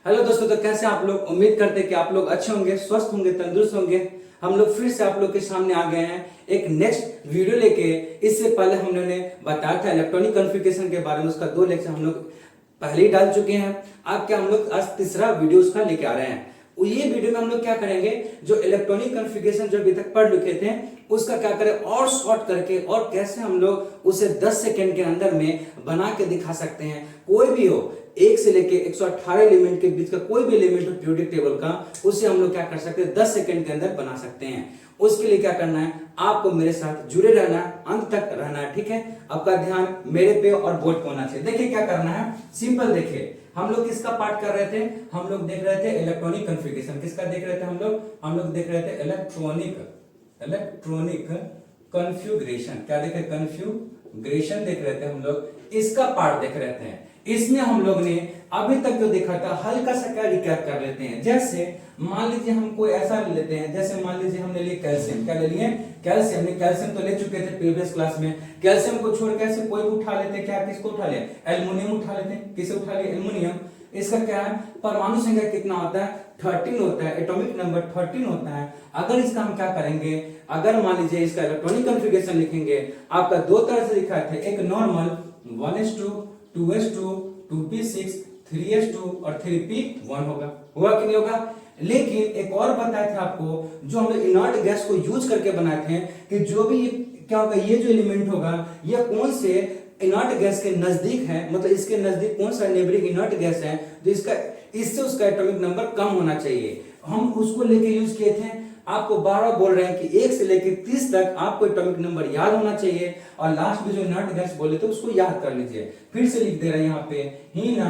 Hello दोस्तों, तो कैसे आप लोग? उम्मीद करते हैं कि आप लोग अच्छे होंगे, स्वस्थ होंगे, तंदुरुस्त होंगे। हम लोग फिर से आप लोग के सामने आ गए हैं एक नेक्स्ट वीडियो लेके। इससे पहले हमने बताया था इलेक्ट्रॉनिक कॉन्फ़िगरेशन के बारे में, उसका 2 लेक्चर हम लोग पहले ही डाल चुके हैं। अब क्या हम लोग आज तीसरा वीडियो उसका लेके आ रहे हैं। ये वीडियो में हम लोग क्या करेंगे, जो इलेक्ट्रॉनिक कॉन्फ़िगरेशन जो अभी तक पढ़ चुके थे उसका क्या करें और शॉर्ट करके, और कैसे हम लोग उसे 10 सेकंड के अंदर में बना के दिखा सकते हैं। कोई भी हो, 1 से लेके 118 एलिमेंट के बीच का कोई भी एलिमेंट हो पीरियोडिक टेबल का, उसे हम लोग क्या कर सकते हैं 10 सेकंड के अंदर बना सकते हैं। उसके लिए क्या करना है, आपको मेरे साथ जुड़े रहना है, अंत तक रहना है, ठीक है। आपका ध्यान मेरे पे और बोर्ड पे होना चाहिए। देखिए क्या करना है, सिंपल। देखिए हम लोग किसका पार्ट कर रहे थे, हम लोग देख रहे थे इलेक्ट्रॉनिक कॉन्फ़िगरेशन। किसका देख रहे थे हम लोग देख रहे थे इलेक्ट्रॉनिक कॉन्फ़िगरेशन। क्या देख रहे, कॉन्फ़िगरेशन देख रहे थे हम लोग, इसका पार्ट देख रहे थे। इसमें हम लोग ने अभी तक जो देखा था हल्का सा क्या रिकैप कर लेते हैं। जैसे मान लीजिए हम कोई ऐसा ले लेते हैं, जैसे मान लीजिए हमने लिए कैल्शियम। क्या ले लिए, कैल्शियम। हमने कैल्शियम तो ले चुके थे प्रीवियस क्लास में। कैल्शियम को छोड़ के ऐसे कोई उठा लेते हैं, क्या किसको उठा ले, एल्युमिनियम उठा लेते हैं। किसे उठा लिए, एल्युमिनियम। इसका क्या है, परमाणु संख्या कितना होता है, 13 होता है, एटॉमिक नंबर 13 होता है। अगर इसका हम क्या करेंगे, अगर मान लीजिए इसका इलेक्ट्रॉनिक कॉन्फ़िगरेशन लिखेंगे, आपका 2 तरह से लिखा थे, एक normal 1s2 2s2 2p6 3s2 और 3p1 होगा कि नहीं होगा। लेकिन एक और बताया था आपको, जो हम लोग इनर्ट गैस को यूज करके बनाए थे, कि जो भी क्या होगा, ये जो एलिमेंट होगा ये कौन से इनर्ट गैस के नजदीक है, मतलब इसके नजदीक कौन सा नेबरिंग इनर्ट गैस है, तो इससे उसका एटॉमिक नंबर कम होना चाहिए। हम उसको लेके यूज किए थे। आपको बार बार बोल रहे हैं कि 1 से लेकर 30 तक आपको एटॉमिक नंबर याद होना चाहिए, और लास्ट में जो इनर्ट गैस बोले थे उसको याद कर लीजिए। फिर से लिख दे रहे हैं यहाँ पे, हीना,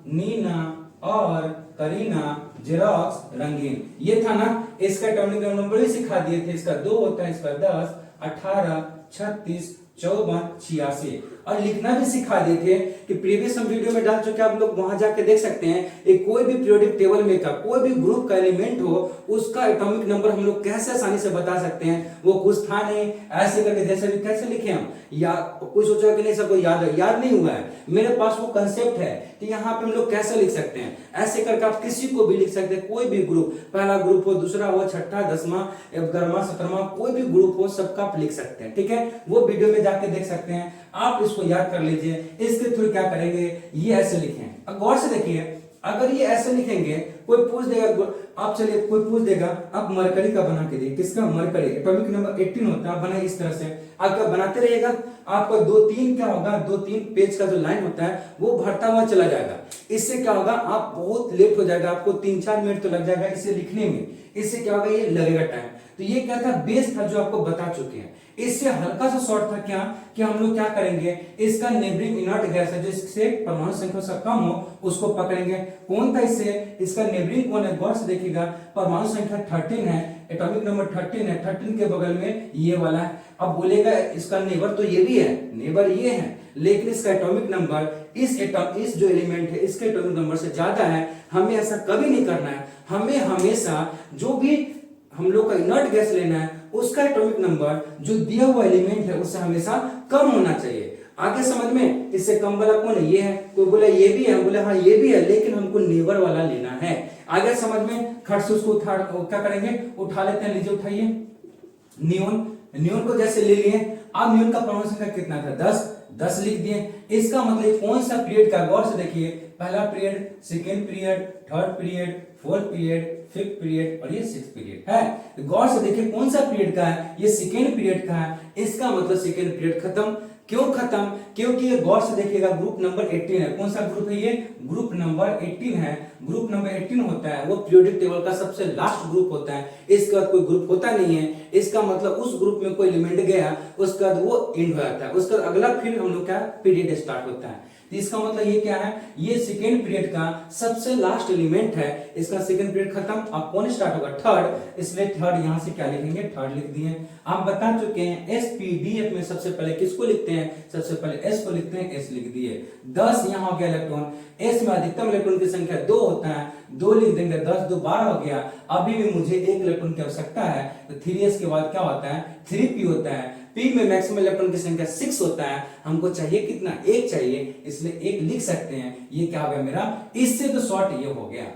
नीना और करीना, जेरोक्स, रंगीन। ये था ना, इसका एटॉमिक नंबर भी सिखा दिए थे। इसका 2 होता है, इसका 10, 18, 36, 54, 86, और लिखना भी सिखा दिए थे कि प्रीवियस हम वीडियो में डाल चुके, आप लोग वहां जाके देख सकते हैं। एक कोई भी पीरियोडिक टेबल में का कोई भी ग्रुप का एलिमेंट हो, उसका एटॉमिक नंबर हम लोग कैसे आसानी से बता सकते हैं। वो कुछ था नहीं, ऐसे करके जैसे भी कैसे लिखे हम, या कोई सोचा कि नहीं सबको याद है, याद नहीं हुआ है। मेरे पास वो कंसेप्ट है कि यहाँ पे हम लोग कैसे लिख सकते हैं। ऐसे करके आप किसी को भी लिख सकते हैं, कोई भी ग्रुप, पहला ग्रुप हो, दूसरा हो, छठा, 10वां, 11वां, 17वां, कोई भी ग्रुप हो, सबका आप लिख सकते हैं, ठीक है। वो वीडियो में जाके देख सकते हैं। आप इसको याद कर लीजिए। इसके थ्रू क्या करेंगे, ये ऐसे लिखें। अब गौर से देखिए, अगर ये ऐसे लिखेंगे, कोई पूछ देगा, आप चलिए कोई पूछ देगा, आप मरकरी का बना के दिए। किसका, मरकरी। एटॉमिक नंबर 18 होता है, बनाए इस तरह से। आप क्या बनाते रहिएगा, आपका 2-3 क्या होगा, 2-3 पेज का जो लाइन होता है वो भरता हुआ चला जाएगा। इससे क्या होगा, आप बहुत लेट हो जाएगा, आपको 3-4 मिनट तो लग जाएगा इसे लिखने में। इससे क्या होगा, ये लगेगा टाइम। तो ये क्या था, बेस था जो आपको बता चुके हैं। इससे हल्का सा शॉर्ट था क्या, कि हम लोग क्या करेंगे, इसका नेबरिंग इनर्ट गैस है, जो इससे परमाणु संख्या से कम हो उसको पकड़ेंगे। कौन था इससे, इसका नेबरिंग कौन है, गौर से देखिएगा, परमाणु संख्या 13 है, एटॉमिक नंबर 13 है, 13 के बगल में ये वाला है। अब बोलेगा इसका नेबर तो ये भी है, नेबर ये है, लेकिन इसका एटॉमिक नंबर इस जो एलिमेंट है इसके एटॉमिक नंबर से ज्यादा है। हमें ऐसा कभी नहीं करना है। हमें हमेशा जो भी हम लोग का इनर्ट गैस लेना है, उसका एटॉमिक नंबर जो दिया हुआ एलिमेंट है उससे हमेशा कम होना चाहिए। आगे समझ में, इससे कम वाला कौन है, ये है। कोई बोला ये भी है, हम बोले हाँ ये भी है, लेकिन हमको नेबर वाला लेना है। आगे समझ में, खट से उसको उठा, क्या करेंगे, उठा लेते हैं। लीजिए उठाइए, नियोन। नियोन को जैसे ले लिए, अब नियोन का परमाणु संख्या कितना था, 10 लिख दिए। इसका मतलब कौन सा पीरियड का, गौर से देखिए, पहला period, second period, third period, fourth period, fifth period और ये सिक्स्थ पीरियड है। गौर से देखिए कौन सा पीरियड का है, ये सेकेंड पीरियड का है। इसका मतलब सेकेंड पीरियड खत्म। क्यों खत्म, क्योंकि ये गौर से देखिएगा ग्रुप नंबर 18 है। कौन सा ग्रुप है ये, ग्रुप नंबर 18 है। ग्रुप नंबर 18 होता है वो पीरियोडिक टेबल का सबसे लास्ट ग्रुप होता है। इसके बाद कोई ग्रुप होता नहीं है। इसका मतलब उस ग्रुप में कोई एलिमेंट गया, उसके बाद वो एंड हो जाता है, उसका अगला फिर हम लोग क्या पीरियड स्टार्ट होता है। तो इसका मतलब ये क्या है, ये सेकेंड पीरियड का सबसे लास्ट एलिमेंट है। इसका सेकेंड पीरियड खत्म, अब कौन स्टार्ट होगा, थर्ड। इसलिए थर्ड यहां से क्या लिखेंगे, थर्ड लिख दिए। आप बता चुके हैं एसपीडीएफ में सबसे पहले किसको लिखते हैं, सबसे पहले एस को लिखते हैं, एस लिख दिए। 10 यहाँ हो गया इलेक्ट्रॉन। एस में अधिकतम इलेक्ट्रॉन की संख्या 2 होता है, 2 लिख देंगे, 10 2 12 हो गया। अभी भी मुझे 1 इलेक्ट्रॉन की आवश्यकता है, तो 3s के बाद क्या होता है, 3p होता है। p में मैक्सिमम इलेक्ट्रॉन की संख्या 6 होता है, हमको चाहिए कितना, 1 चाहिए, इसलिए 1 लिख सकते हैं। ये क्या हो गया मेरा, इससे तो शॉर्ट ये हो गया,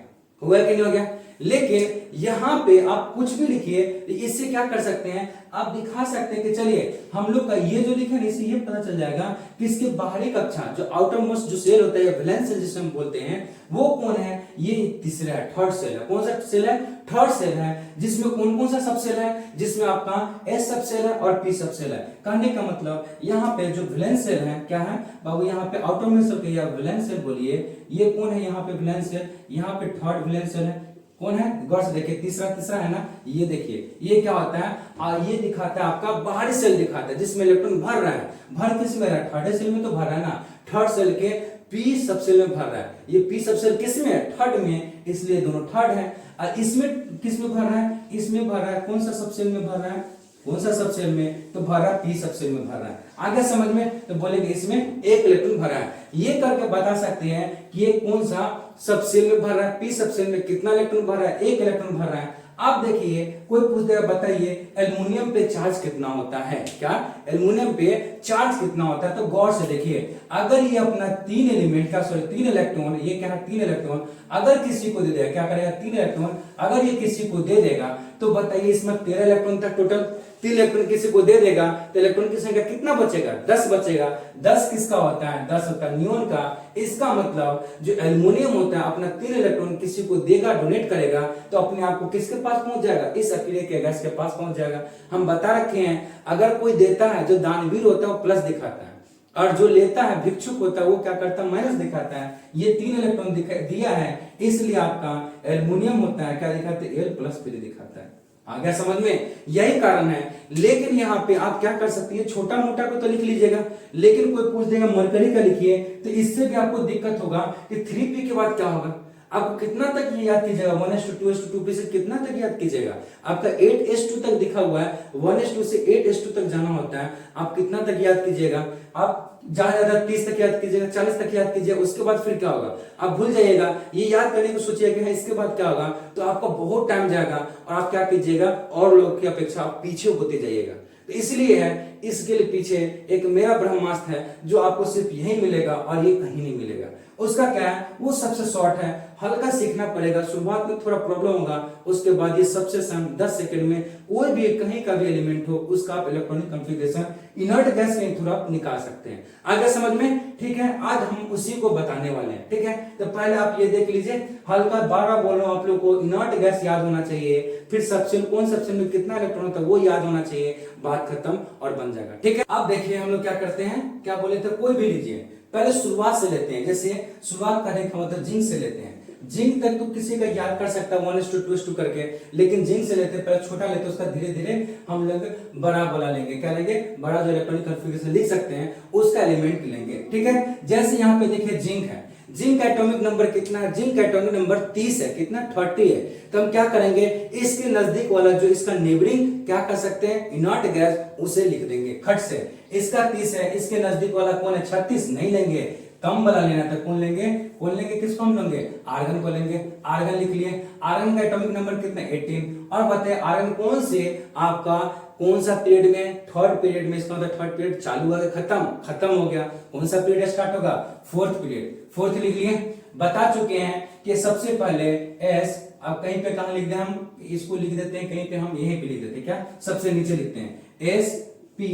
हुआ कि नहीं हो गया। लेकिन यहां पे आप कुछ भी लिखिए, इससे क्या कर सकते हैं, आप दिखा सकते हैं कि चलिए हम लोग का ये जो लिखे ना, इससे ये पता चल जाएगा कि इसके बाहरी कक्षा जो आउटर मोस्ट जो सेल होता है, वैलेंस सेल जिसे हम बोलते हैं, वो कौन है, ये तीसरा है, थर्ड सेल है। कौन सा सेल है, थर्ड सेल है, जिसमें कौन कौन सा सब सेल है, जिसमें आपका एस सब सेल है और पी सब सेल है। कहने का मतलब यहाँ पे जो वैलेंस सेल है क्या है बाबू, यहाँ पे आउटर मोस्ट सेल या वैलेंस सेल बोलिए, ये कौन है, यहाँ पे वैलेंस सेल, यहाँ पे थर्ड वैलेंस सेल है, कौन है, गौर से देखिए, तीसरा है ना, ये देखिए ये क्या होता है, ये दिखाता है आपका बाहरी सेल दिखाता है, जिसमें इलेक्ट्रॉन भर रहा है, भर किस में रहा है, थर्ड सेल में तो भर रहा है ना, थर्ड सेल के पी सब सेल में भर रहा है, ये पी सब सेल किस में है, थर्ड में, इसलिए दोनों थर्ड है। और इसमें किस में भर रहा है, इसमें भर रहा है, कौन सा सब सेल में भर रहा है, कौन सा सब सेल में, तो भर रहा है पी सब सेल में भर रहा है। आगे समझ में, तो बोलेंगे इसमें 1 इलेक्ट्रॉन भरा है, ये करके बता सकते हैं कि ये कौन सा सब सेल में भर रहा है, पी सब सेल में कितना इलेक्ट्रॉन भर रहा है, 1 इलेक्ट्रॉन भर रहा है। अब देखिए कोई पूछ देगा बताइए एल्युमिनियम पे चार्ज कितना होता है, क्या एल्युमिनियम पे चार्ज कितना होता है, तो गौर से देखिए, अगर ये अपना 3 एलिमेंट का 3 इलेक्ट्रॉन, ये क्या है 3 इलेक्ट्रॉन, अगर किसी को दे देगा, क्या करेगा 3 इलेक्ट्रॉन, अगर ये किसी को दे देगा तो बताइए इसमें 13 इलेक्ट्रॉन था टोटल, 3 इलेक्ट्रॉन किसी को दे देगा तो इलेक्ट्रॉन की संख्या कितना बचेगा, 10 बचेगा। 10 किसका होता है, 10 होता है नियोन का। इसका मतलब जो एल्युमिनियम होता है अपना 3 इलेक्ट्रॉन किसी को देगा, डोनेट करेगा, तो अपने आप को किसके पास पहुंच जाएगा, इस अकेले के गैस के पास पहुंच जाएगा। हम बता रखे हैं अगर कोई देता है, जो दानवीर होता है वो प्लस दिखाता है, और जो लेता है भिक्षुक होता है वो क्या करता है, माइनस दिखाता है। ये 3 इलेक्ट्रॉन दिया है, इसलिए आपका एल्युमिनियम होता है क्या दिखाते हैं, L प्लस दिखाता है। आ गया समझ में, यही कारण है। लेकिन यहाँ पे आप क्या कर सकती है, छोटा मोटा को तो लिख लीजिएगा, लेकिन कोई पूछ देगा मरकरी का लिखिए, तो इससे भी आपको दिक्कत होगा कि 3p के बाद क्या होगा, आपको कितना तक ये याद कीजिएगा, 1s2 2s2 2p से कितना तक याद कीजिएगा, आपका 8s2 तक दिखा हुआ है, 1s2 से 8s2 तक जाना होता है, आप कितना तक याद कीजिएगा, आप ज्यादा 30 तक याद कीजिएगा, 40 तक याद कीजिएगा, उसके बाद फिर क्या होगा आप भूल जाइएगा। ये याद करने को सोचिएगा इसके बाद क्या होगा, तो आपका बहुत टाइम जाएगा और आप क्या कीजिएगा और लोग की अपेक्षा आप पीछे होते जाइएगा। तो इसलिए है, इसके लिए पीछे एक मेरा ब्रह्मास्त्र है जो आपको सिर्फ यही मिलेगा और ये कहीं नहीं मिलेगा। उसका क्या है, वो सबसे शॉर्ट है, हल्का सीखना पड़ेगा, शुरुआत में थोड़ा प्रॉब्लम होगा, उसके बाद ये सबसे 10 सेकंड में कोई भी कहीं का भी एलिमेंट हो उसका आप इलेक्ट्रॉनिक कॉन्फ़िगरेशन इनर्ट गैस के थ्रू आप निकाल सकते हैं। आगे समझ में, ठीक है, आज हम उसी को बताने वाले हैं। ठीक है, तो पहले आप ये देख लीजिए, हल्का 12 बोल रहा हूं आप लोग को, इनर्ट गैस याद होना चाहिए, फिर सबसे कौन सबसे में कितना इलेक्ट्रॉन होता है वो याद होना चाहिए, बात खत्म और बन जाएगा। ठीक है, अब देखिए हम लोग क्या करते हैं, क्या बोले थे, कोई भी लीजिए, पहले शुरुआत से लेते हैं, जैसे शुरुआत करने का मतलब जिंक से लेते हैं। जिंक तक तो किसी का याद कर सकता है 1s2 2s2 करके, लेकिन जिंक से लेते हैं, पहले छोटा लेते हैं, उसका धीरे धीरे हम लोग बड़ा बोला लेंगे, क्या लेंगे, बड़ा जो इलेक्ट्रॉनिक कॉन्फ़िगरेशन लिख सकते हैं उसका एलिमेंट लेंगे। ठीक है, जैसे यहाँ पे देखिए जिंक है, जिंक का एटॉमिक नंबर कितना है, जिंक का एटॉमिक नंबर 30 है, कितना 30 है। तो हम क्या करेंगे, इसके नजदीक वाला जो इसका नेबरिंग क्या कर सकते हैं, इनर्ट गैस, उसे लिख देंगे खट से। इसका 30 है, इसके नजदीक वाला कौन है, 36, नहीं लेंगे, कम वाला लेना था, कौन लेंगे, किसको हम लेंगे, आर्गन को लेंगे, आर्गन लिख लिए। आर्गन का एटॉमिक नंबर कितना, 18। और बताइए आर्गन कौन से आपका कौन सा पीरियड में, थर्ड पीरियड में, इसका मतलब थर्ड पीरियड चालू हुआ, खत्म हो गया, कौन सा पीरियड स्टार्ट होगा, फोर्थ पीरियड, फोर्थ लिख लिए। बता चुके हैं कि सबसे पहले एस, अब कहीं पे कहां लिख दे, हम इसको लिख देते हैं, कहीं पे हम यहीं पे लिख देते हैं, क्या सबसे नीचे लिखते हैं S P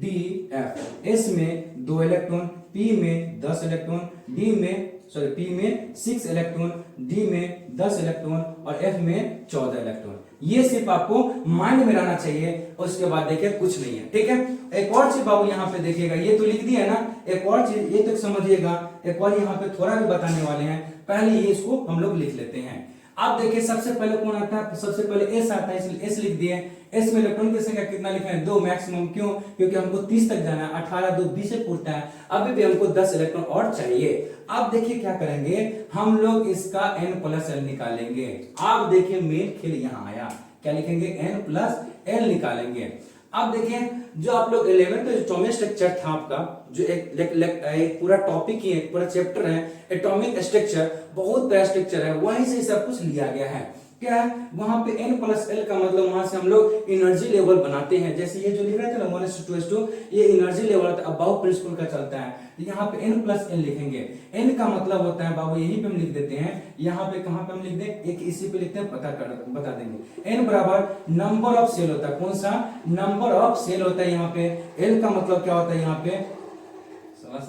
D F. S में 2 इलेक्ट्रॉन, पी में 10 इलेक्ट्रॉन, पी में 6 इलेक्ट्रॉन, डी में 10 इलेक्ट्रॉन और एफ में 14 इलेक्ट्रॉन। ये सिर्फ आपको माइंड में रहना चाहिए, उसके बाद देखिए कुछ नहीं है। ठीक है, एक और चीज बाबू यहाँ पे देखिएगा, ये तो लिख दिया ना, एक और चीज ये तक समझिएगा, एक और यहाँ पे थोड़ा भी बताने वाले हैं, पहले ये इसको हम लोग लिख लेते हैं। आप देखिए सबसे पहले कौन आता है, सबसे पहले एस आता है, इसलिए एस लिख दिए। एस में इलेक्ट्रॉन की संख्या कितना लिखा है, 2 मैक्सिमम, क्यों, क्योंकि हमको 30 तक जाना है, 18 2 20 से पूछता है, अभी भी हमको 10 इलेक्ट्रॉन और चाहिए। अब देखिए क्या करेंगे, हम लोग इसका n+l निकालेंगे। आप देखिए मेन खेल यहाँ आया, क्या लिखेंगे, n+l निकालेंगे। अब देखिए जो आप लोग 11th एटॉमिक स्ट्रक्चर था आपका, जो एक पूरा टॉपिक ही है, पूरा चैप्टर है एटॉमिक स्ट्रक्चर, बहुत बड़ा स्ट्रक्चर है, वहीं से सब कुछ लिया गया है। क्या है, वहां पे n+l का मतलब वहां से हम लोग एनर्जी लेवल बनाते हैं। जैसे ये जो लिख रहे थे ना 1:2, ये एनर्जी लेवल अबाउ प्रिंसिपल का चलता है। तो यहाँ पे n+l लिखेंगे। n का मतलब होता है बाबू, यहीं पे हम लिख देते हैं, यहाँ पे कहां पे हम लिख दें, एक इसी पे लिखते हैं, बता देंगे। n बराबर नंबर ऑफ सेल होता है, कौन सा, नंबर ऑफ सेल होता है यहाँ पे। l का मतलब क्या होता है यहाँ पे,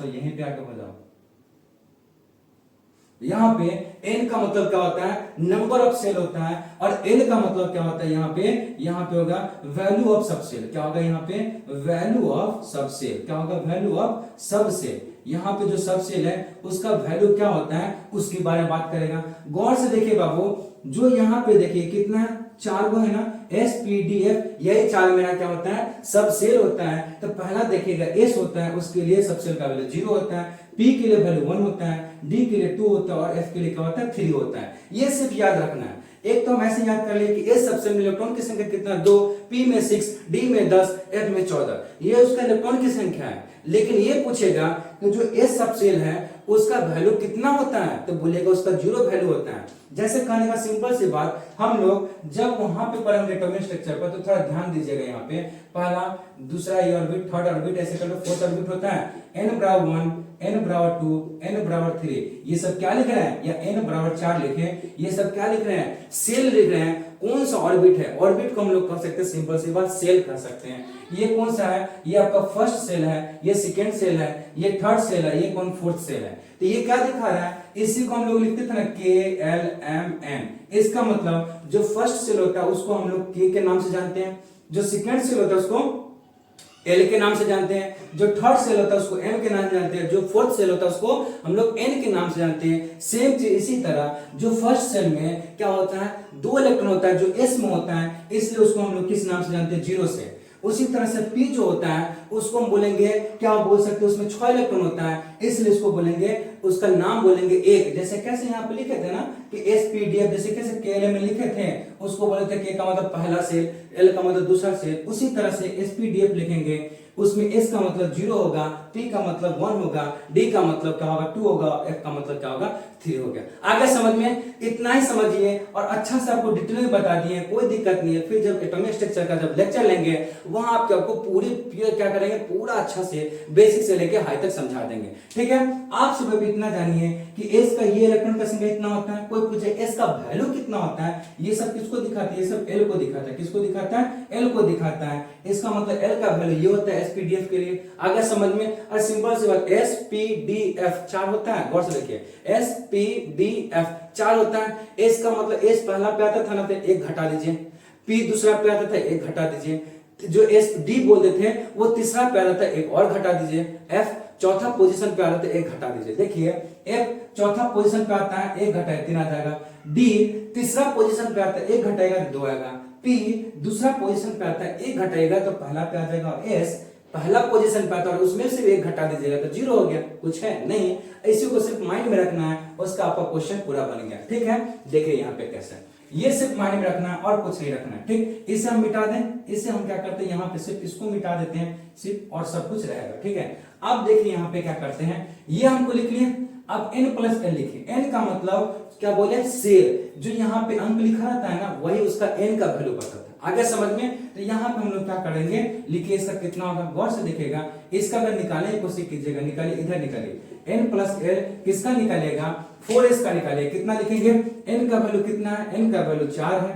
यहीं पे आके हो जाओ, यहाँ पे n का मतलब क्या होता है, नंबर ऑफ सेल होता है, और l का मतलब क्या होता है यहाँ पे होगा वैल्यू ऑफ सब सेल। क्या होगा यहाँ पे, वैल्यू ऑफ सब सेल। क्या होगा, वैल्यू ऑफ सब सेल। यहाँ पे जो सब सेल है उसका वैल्यू क्या होता है, उसके बारे में बात करेगा। गौर से देखिए बाबू, जो यहाँ पे देखिए कितना है, 4 गो है ना, SPDF, यही 4 मेरा क्या होता है, सब सेल होता है। तो पहला देखिएगा S होता है, उसके लिए सब सेल का वैल्यू 0 होता है, P के लिए वैल्यू 1 होता है, D के लिए 2 होता है, और F के लिए क्या होता है, 3 होता है। ये सिर्फ याद रखना है। एक तो हम ऐसे याद कर लिए कि S सबसेल में इलेक्ट्रॉन की संख्या कितना, 2, P में 6, D में 10, F में 14, ये उसका इलेक्ट्रॉन की संख्या है। लेकिन ये पूछेगा कि जो S सबसेल है उसका वैल्यू कितना होता है, तो बोलेगा उसका 0 वैल्यू होता है। जैसे कहने का सिंपल सी बात, हम लोग जब वहां पे पढ़ेंगे एटॉमिक स्ट्रक्चर पर, तो थोड़ा ध्यान दीजिएगा। यहाँ पे पहला, दूसरा ये ऑर्बिट, थर्ड ऑर्बिट, ऐसे करके फोर्थ ऑर्बिट होता है। n बराबर 1, n बराबर 2, n बराबर 3, ये सब क्या लिख रहे हैं, या n बराबर 4 लिखें, ये सब क्या लिख रहे हैं, सेल लिख रहे हैं। कौन सा ऑर्बिट है, ऑर्बिट को हम लोग कह सकते हैं, सिंपल सी बात, सेल कह सकते हैं। ये कौन सा है, ये आपका फर्स्ट सेल है, ये सेकेंड सेल है, ये थर्ड सेल है, ये कौन, फोर्थ सेल है। तो ये क्या दिखा रहा है, इसी को हम लोग लिखते थे ना KLMN। इसका मतलब जो फर्स्ट सेल होता है उसको हम लोग K के नाम से जानते हैं, जो सेकेंड सेल होता है उसको L के नाम से जानते हैं, जो थर्ड सेल होता है उसको M के नाम से जानते हैं, जो फोर्थ सेल होता है उसको हम लोग N के नाम से जानते हैं। सेम चीज इसी तरह जो फर्स्ट सेल में क्या होता है, 2 इलेक्ट्रॉन होता है जो S में होता है, इसलिए उसको हम लोग किस नाम से जानते हैं, 0 से। उसी तरह से P जो होता है उसको हम बोलेंगे, क्या बोल सकते हैं, उसमें 6 इलेक्ट्रॉन होता है, इसलिए उसको बोलेंगे, उसका नाम बोलेंगे 1। जैसे कैसे यहाँ पे लिखे थे ना कि SPDF, जैसे कैसे KLM में लिखे थे, उसको बोले थे K का मतलब पहला सेल, L का मतलब दूसरा सेल। उसी तरह से SPDF लिखेंगे, उसमें S का मतलब 0 होगा, P का मतलब 1 होगा, D का मतलब क्या होगा, 2 होगा, F का मतलब क्या होगा, 3 हो गया। आगे समझ में, इतना ही समझिए, और अच्छा से आपको डिटेल में बता दिए, कोई दिक्कत नहीं है। फिर जब एटॉमिक स्ट्रक्चर का जब लेक्चर लेंगे, वहां आपको पूरी क्या करेंगे, पूरा अच्छा से बेसिक से लेके हाई तक समझा देंगे। ठीक है, आप सब अभी इतना जानिए कि S का ये इलेक्ट्रॉन का संख्या इतना होता है। कोई पूछे S का वैल्यू कितना होता है, ये सब किसको दिखाता है, ये सब L को दिखाता है। किसको दिखाता है, L को दिखाता है। इसका मतलब L का वैल्यू ये होता है SPDF के लिए। आगे समझ में, और सिंपल सी बात, SPDF 4 होता है। गौर से देखिए, SPDF 4 होता है। S का मतलब S पहला पे आता था ना, तो 1 घटा दीजिए, P दूसरा पे आता था, 1 घटा दीजिए, जो SD बोलते थे वो तीसरा पे आता था, 1 और घटा दीजिए, F चौथा पोजीशन पे आ रहा था, 1 घटा दीजिए। देखिए F चौथा पोजीशन पे आता है, 1 घटाए 3 आ जाएगा। D तीसरा पोजीशन पे आता है, 1 घटाएगा 2 आएगा। P दूसरा पोजीशन पे आता है, 1 घटाएगा तो पहला पे आ जाएगा। S पहला पोजीशन पे आता है और उसमें से 1 घटा दीजिएगा तो 0 हो गया। कुछ है नहीं, इसी को सिर्फ माइंड में रखना है, उसका आपका क्वेश्चन पूरा बन गया। ठीक है, देखिए यहाँ पे कैसे, ये सिर्फ माइंड में रखना है और कुछ नहीं रखना है। ठीक, इसे हम मिटा दें, इसे हम क्या करते हैं, यहाँ पे सिर्फ इसको मिटा देते हैं सिर्फ, और सब कुछ रहेगा। ठीक है, अब देखिए यहाँ पे क्या करते हैं, ये हमको लिख लिए। अब N+L लिखिए। N का मतलब क्या बोले, सेल। जो यहाँ पे अंक लिखा रहता है ना, वही उसका N का वैल्यू बताता है। आगे समझ में, तो यहाँ पे हम लोग क्या करेंगे, लिखिए इसका कितना होगा। गौर से देखिएगा, इसका अगर निकालने की कोशिश कीजिएगा, निकालिए, इधर निकालिए। N+L किसका निकालेगा, 4S का निकालिए। कितना लिखेंगे, N का वैल्यू कितना है, N का वैल्यू 4 है।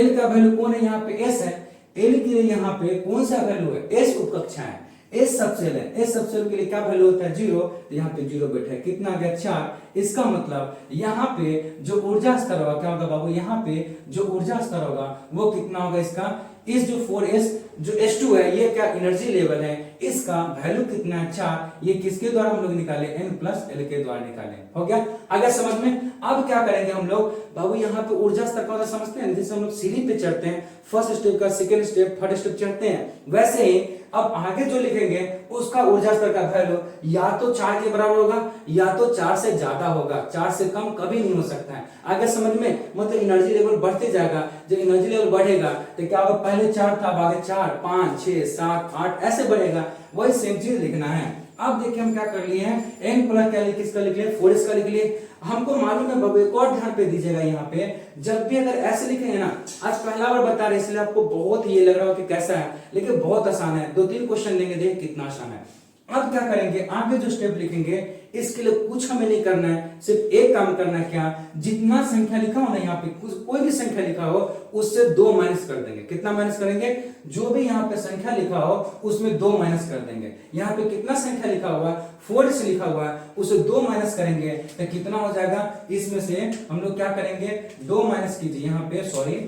L का वैल्यू कौन है, यहाँ पे S है। L के लिए यहाँ पे कौन सा वैल्यू है, S उपकक्षा है, S सबसेल है। S सबसेल के लिए क्या वैल्यू होता है, 0, तो यहाँ पे 0 बैठा है। कितना आ गया, 4। इसका मतलब यहाँ पे जो ऊर्जा स्तर होगा, क्या होगा बाबू, यहाँ पे जो ऊर्जा स्तर होगा वो कितना होगा इसका, इस जो 4S जो S2 है, ये क्या एनर्जी लेवल है, इसका वैल्यू कितना है, 4। ये किसके द्वारा हम लोग निकाले, N+L के द्वारा निकाले। हो गया, आगे समझ में। अब क्या करेंगे हम लोग बाबू, यहाँ पे ऊर्जा स्तर का समझते हैं, जैसे हम लोग सीढ़ी पे चढ़ते हैं, फर्स्ट स्टेप का, सेकेंड स्टेप, थर्ड स्टेप चढ़ते हैं, वैसे ही अब आगे जो लिखेंगे उसका ऊर्जा स्तर का वैल्यू या तो 4 के बराबर होगा, या तो 4 से ज्यादा होगा। 4 से कम कभी नहीं हो सकता है। आगे समझ में, मतलब एनर्जी लेवल बढ़ते जाएगा। जब एनर्जी लेवल बढ़ेगा तो क्या होगा, पहले 4 था, आगे 4, 5, 6, 7, 8 ऐसे बढ़ेगा। वही सेम चीज लिखना है। अब देखिए हम क्या कर लिए हैं, n प्लस क्या लिख किसका लिख लिए 4s का लिख लिए। हमको मालूम है बाबू, एक और ध्यान पे दीजिएगा, यहाँ पे जब भी अगर ऐसे लिखेंगे ना, आज पहला बार बता रहे इसलिए आपको बहुत ये लग रहा हो कि कैसा है, लेकिन बहुत आसान है। 2-3 क्वेश्चन लेंगे, देख कितना आसान है। अब क्या करेंगे, आगे जो स्टेप लिखेंगे इसके लिए कुछ हमें नहीं करना है, सिर्फ एक काम करना है, क्या, जितना संख्या लिखा हो ना यहाँ पे, कोई भी संख्या लिखा हो उससे 2 माइनस कर देंगे। कितना माइनस करेंगे, जो भी यहाँ पे संख्या लिखा हो उसमें 2 माइनस कर देंगे। यहाँ पे कितना संख्या लिखा हुआ है, 4 लिखा हुआ है, उसे 2 माइनस करेंगे तो कितना हो जाएगा, इसमें से हम लोग क्या करेंगे, 2 माइनस कीजिए यहाँ पे, सॉरी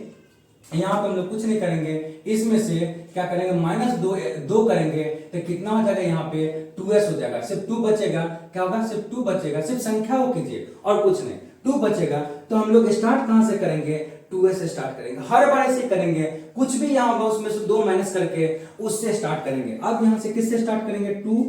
यहाँ पे हम लोग कुछ नहीं करेंगे, इसमें से क्या करेंगे, -2 करेंगे तो कितना हो जाएगा, यहाँ पे 2s हो जाएगा। सिर्फ 2 बचेगा, क्या होगा, सिर्फ 2 बचेगा, सिर्फ संख्या हो कीजिए और कुछ नहीं, 2 बचेगा। तो हम लोग स्टार्ट कहां से करेंगे, 2s से स्टार्ट करेंगे। हर बार ऐसे करेंगे, कुछ भी यहाँ होगा उसमें से 2 माइनस करके उससे स्टार्ट करेंगे। अब यहाँ से किससे स्टार्ट करेंगे, 2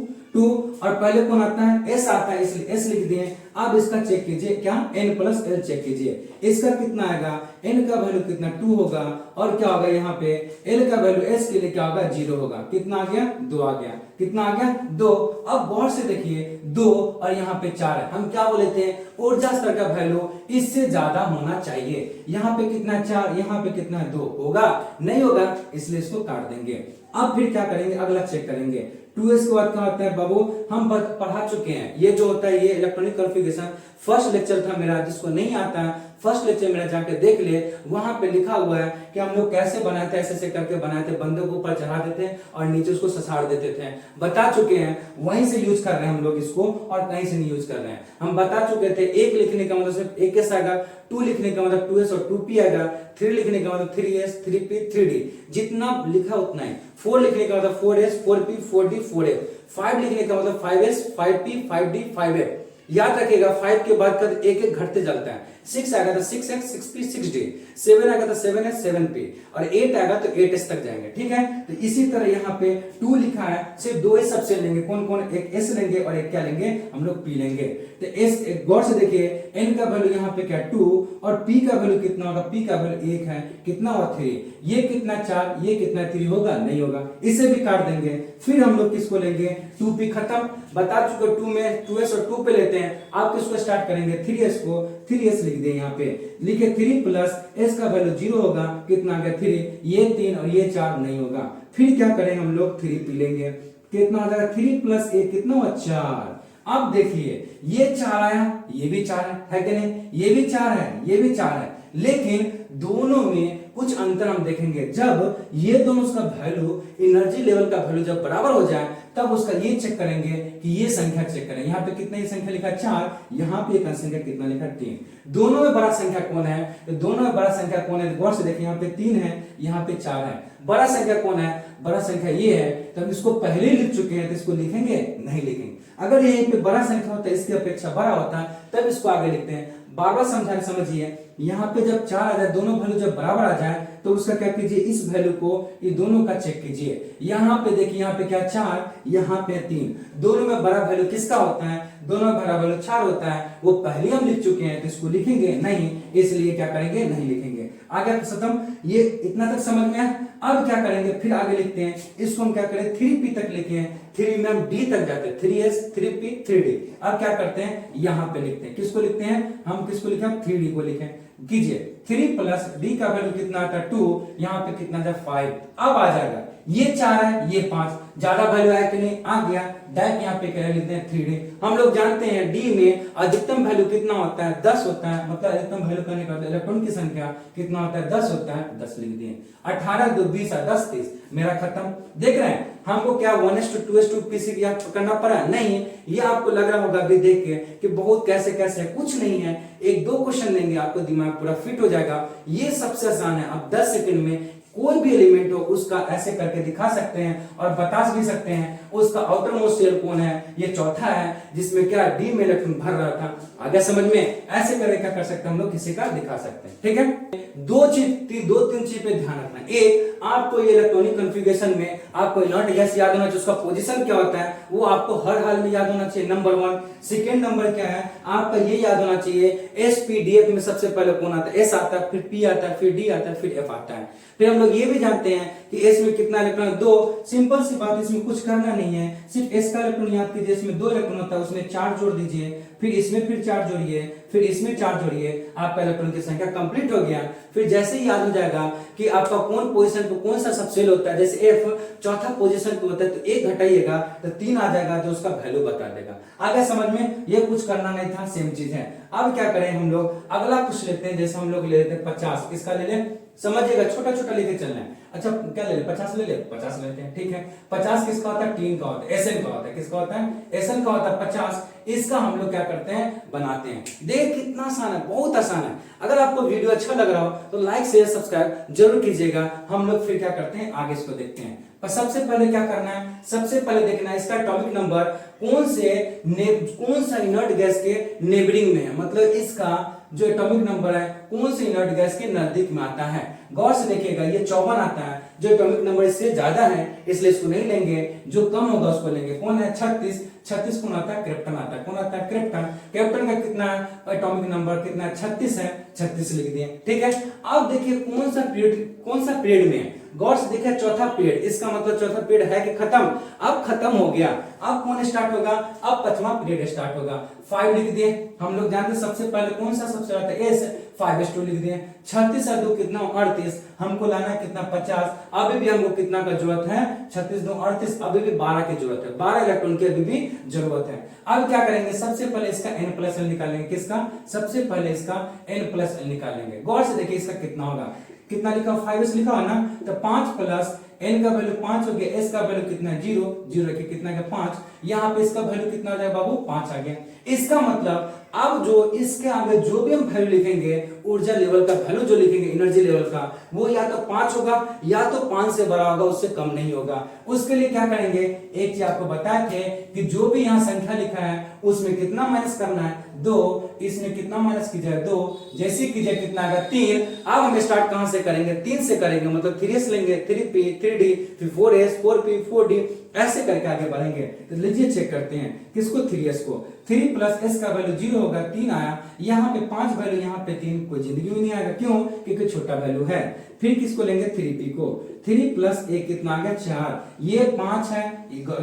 और पहले कौन आता है, s आता है, इसलिए s लिख दिए। अब इसका चेक कीजिए, क्या, n प्लस l चेक कीजिए, इसका कितना आएगा, n का वैल्यू कितना 2 होगा, और क्या होगा यहाँ पे l का वैल्यू s के लिए क्या होगा, 0 होगा। कितना आ गया, 2 आ गया। कितना आ गया, 2। अब गौर से देखिए 2 और यहाँ पे 4 है, हम क्या बोले थे, ऊर्जा स्तर का वैल्यू इससे ज्यादा होना चाहिए। यहाँ पे कितना 4, यहाँ पे कितना 2 होगा, नहीं होगा, इसलिए इसको काट देंगे। अब फिर क्या करेंगे, अगला चेक करेंगे। 2s के बाद क्या होता है बाबू, हम पढ़ा चुके हैं, ये जो होता है ये इलेक्ट्रॉनिक कॉन्फ़िगरेशन फर्स्ट लेक्चर था मेरा, जिसको नहीं आता है फर्स्ट लेक्चर मेरा जाके देख ले, वहां पे लिखा हुआ है कि हम लोग कैसे बनाए थे, ऐसे करके बनाए थे, बंदे को ऊपर चढ़ा देते और नीचे उसको ससाड़ देते थे, बता चुके हैं। वहीं से यूज कर रहे हैं हम लोग इसको, और कहीं से नहीं यूज कर रहे हैं। हम बता चुके थे, 1 लिखने का मतलब सिर्फ 1s आएगा, 2 लिखने का मतलब 2s और 2p आएगा, 3 लिखने का मतलब 3s 3p 3d, जितना लिखा उतना ही। 4 लिखने का मतलब 4s 4p 4d 4f, 5 लिखने का मतलब 5s 5p 5d 5f। याद रखिएगा 5 के बाद का एक एक घटते चलता है। 6 आएगा तो 6x 6p 6d, 7 आएगा तो 7s 7p, और 8 आएगा तो 8s तक जाएंगे, ठीक है। तो इसी तरह यहाँ पे 2 लिखा है, सिर्फ 2s सबसे लेंगे, कौन कौन, एक s लेंगे और एक क्या लेंगे, हम लोग p लेंगे। तो s गौर से देखिए, n का वैल्यू यहाँ पे क्या 2, और p का वैल्यू कितना होगा, p का वैल्यू 1 है, कितना हुआ 3, ये कितना 4, ये कितना 3 होगा, नहीं होगा, इसे भी काट देंगे। फिर हम लोग किसको लेंगे, 2p खत्म, बता चुके 2 में 2s और 2 पे लेते हैं। आप किसको स्टार्ट करेंगे, 3s को, 3s लिख दें, यहाँ पे लिखे 3 प्लस s का वैल्यू 0 होगा, कितना आ गया 3, ये 3 और ये 4 नहीं होगा। फिर क्या करेंगे हम लोग, 3p लेंगे, कितना आ जाएगा, 3 प्लस 1 कितना हुआ 4। अब देखिए ये 4 आया, ये भी 4 है कि नहीं, ये भी 4 है, ये भी 4 है, लेकिन दोनों में कुछ अंतर हम देखेंगे। जब ये दोनों उसका वैल्यू, एनर्जी लेवल का वैल्यू जब बराबर हो जाए, तब उसका ये चेक करेंगे कि ये संख्या चेक करें। यहाँ पे कितना ही संख्या लिखा 4, यहाँ पे एक संख्या कितना लिखा 3। दोनों में बड़ा संख्या कौन है, दोनों में बड़ा संख्या कौन है, गौर से देखिए, यहाँ पे 3 है, यहाँ पे 4 है, बड़ा संख्या कौन है, बड़ा संख्या ये है। तो हम इसको पहले लिख चुके हैं, तो इसको लिखेंगे, नहीं लिखेंगे। अगर यहीं पे बड़ा संख्या होता है, इसकी अपेक्षा बड़ा होता है, तब इसको आगे लिखते हैं। बार बार समझा समझिए, यहाँ पे जब 4 आ जाए, दोनों वैल्यू जब बराबर आ जाए, तो उसका क्या कीजिए, इस वैल्यू को ये दोनों का चेक कीजिए। यहाँ पे देखिए, यहाँ पे क्या 4, यहाँ पे 3, दोनों में बड़ा वैल्यू किसका होता है, दोनों में बड़ा वैल्यू 4 होता है। वो पहले हम लिख चुके हैं, तो इसको लिखेंगे नहीं, इसलिए क्या करेंगे, नहीं लिखेंगे। आगे खत्म, ये इतना तक समझ में आया। अब क्या करेंगे, फिर आगे लिखते हैं, इसको हम क्या करें, 3p तक लिखे, 3 में हम d तक जाते हैं, 3s 3p 3d। अब क्या करते हैं, यहाँ पे लिखते हैं, किसको लिखते हैं, हम किसको लिखे, 3d को लिखें, कीजिए। 3 प्लस d का वैल्यू कितना आता है 2, यहाँ पे कितना था 5। अब आ जाएगा, ये 4 है, ये 5, ज्यादा वैल्यू आया कि नहीं, आ गया। डायरेक्ट यहाँ पे क्या लिखते हैं 3d। हम लोग जानते हैं d में अधिकतम वैल्यू कितना होता है, 10 होता है, मतलब अधिकतम वैल्यू करने का इलेक्ट्रॉन की संख्या कितना होता है, 10 होता है, 10 लिख दिए। 18 2 20 10 30, मेरा खत्म। देख रहे हैं, हमको क्या 1:2:2 याद करना पड़ा, नहीं। ये आपको लग रहा होगा अभी देख के कि बहुत कैसे कैसे है, कुछ नहीं है। 1-2 क्वेश्चन लेंगे, आपको दिमाग पूरा फिट हो जाएगा। ये सबसे आसान है। अब 10 सेकंड में कोई भी एलिमेंट हो उसका ऐसे करके दिखा सकते हैं और बता भी सकते हैं उसका आउटर मोस्ट शेल कौन है। ये चौथा है जिसमें क्या डी में इलेक्ट्रॉन भर रहा था, आगे समझ में? ऐसे करके क्या कर सकते हैं हम लोग, किसी का दिखा सकते हैं। ठीक है, दो तीन चीज पे ध्यान रखना। एक, आपको ये इलेक्ट्रॉनिक कॉन्फ़िगरेशन में आपको इनर्ट गैस याद होना चाहिए, उसका पोजीशन क्या होता है वो आपको हर हाल में याद होना चाहिए, नंबर 1। सेकेंड नंबर क्या है, आपका ये याद होना चाहिए एसपीडीएफ में सबसे पहले कौन आता है, एस आता है, फिर पी आता है, फिर डी आता है, फिर एफ आता है। फिर हम लोग ये भी जानते हैं कि एस में कितना इलेक्ट्रॉन, 2। सिंपल सी बात, इसमें कुछ करना नहीं है, सिर्फ एस का इलेक्ट्रॉन याद कीजिए, इसमें 2 इलेक्ट्रॉन होता है, उसमें 4 जोड़ दीजिए, फिर इसमें फिर 4 जोड़िए, फिर इसमें 4 जोड़िए, आपका इलेक्ट्रॉन की संख्या कंप्लीट हो गया। फिर जैसे ही याद हो जाएगा कि आपका कौन पोजीशन पे कौन सा सबसेल होता है, जैसे एफ चौथा पोजीशन पे होता है तो 1 घटाइएगा तो 3 आ जाएगा, जो उसका वैल्यू बता देगा। आगे समझ में? ये कुछ करना नहीं था, सेम चीज है। अब क्या करें हम लोग, अगला कुछ लेते हैं, जैसे हम लोग ले लेते हैं 50। किसका ले लें, समझिएगा, छोटा छोटा लेके चलना है। अच्छा क्या ले ले, 50 ले ले, 50 लेते हैं। ठीक है, 50 किसका होता है, टीन का होता है, एसएन का होता है। किसका होता है, एसएन का होता है 50। इसका हम लोग क्या करते हैं, बनाते हैं। देख कितना आसान है, बहुत आसान है। अगर आपको वीडियो अच्छा लग रहा हो तो लाइक शेयर सब्सक्राइब जरूर कीजिएगा। हम लोग फिर क्या करते हैं, आगे इसको देखते हैं। पर सबसे पहले क्या करना है, सबसे पहले देखना है इसका एटॉमिक नंबर कौन सा इनर्ट गैस के नेबरिंग में है, मतलब इसका जो एटॉमिक नंबर है कौन से इनर्ट गैस के नजदीक में आता है। गौर से देखिएगा, ये 54 आता है, जो एटॉमिक नंबर इससे ज्यादा है इसलिए इसको नहीं लेंगे, जो कम होगा उसको लेंगे। कौन है, 36। 36 कौन आता है, क्रिप्टन आता है। कौन आता है, क्रिप्टन। क्रिप्टन का कितना है, एटॉमिक नंबर कितना है, 36 है, 36 लिख दिए। ठीक है, अब देखिए कौन सा पीरियड में है। गौर से देखिए, चौथा पीरियड, इसका मतलब चौथा पीरियड है कि खत्म, अब खत्म हो गया। अब कौन स्टार्ट होगा, अब 5वां पीरियड स्टार्ट होगा। 5 लिख दिए। हम लोग जानते हैं सबसे पहले कौन सा सबसे ज्यादा है, एस, 5s2 लिख दिए। 36 और 2 कितना, 38। हमको लाना है कितना, 50। अभी भी हमको कितना का जरूरत है, 36 2 38, अभी भी 12 की जरूरत है, 12 इलेक्ट्रॉन की अभी भी जरूरत है। अब क्या करेंगे, सबसे पहले इसका n+l निकालेंगे। किसका, सबसे पहले इसका n+l निकालेंगे। गौर से देखिए इसका कितना होगा, कितना लिखा, 5s लिखा है ना, तो 5 प्लस n का वैल्यू 5 हो गया, s का वैल्यू कितना है, 0 0 रखिए, कितना है 5। यहाँ पे इसका वैल्यू कितना आ जाएगा बाबू, 5 आ गया। इसका मतलब अब जो इसके आगे जो भी हम वैल्यू लिखेंगे, ऊर्जा लेवल का वैल्यू जो लिखेंगे, एनर्जी लेवल का, वो या तो 5 होगा या तो 5 से बड़ा होगा, उससे कम नहीं होगा। उसके लिए क्या करेंगे, एक चीज आपको बताए थे कि जो भी यहाँ संख्या लिखा है उसमें कितना माइनस करना है, 2। इसमें कितना माइनस कीजिए, 2। जैसे कीजिए कितना आएगा, 3। अब हम स्टार्ट कहां से करेंगे, 3 से करेंगे, मतलब 3s लेंगे, 3p 3d, फिर 4s 4p 4d, ऐसे करके आगे बढ़ेंगे। तो लीजिए चेक करते हैं किसको, 3s को। 3 प्लस s का वैल्यू 0 होगा, 3 आया। यहाँ पे 5 वैल्यू, यहाँ पे 3, कोई जिंदगी में नहीं आएगा, क्यों, क्योंकि छोटा वैल्यू है। फिर किसको लेंगे, 3p को। 3 प्लस 1 कितना आ गया, 4। ये 5 है,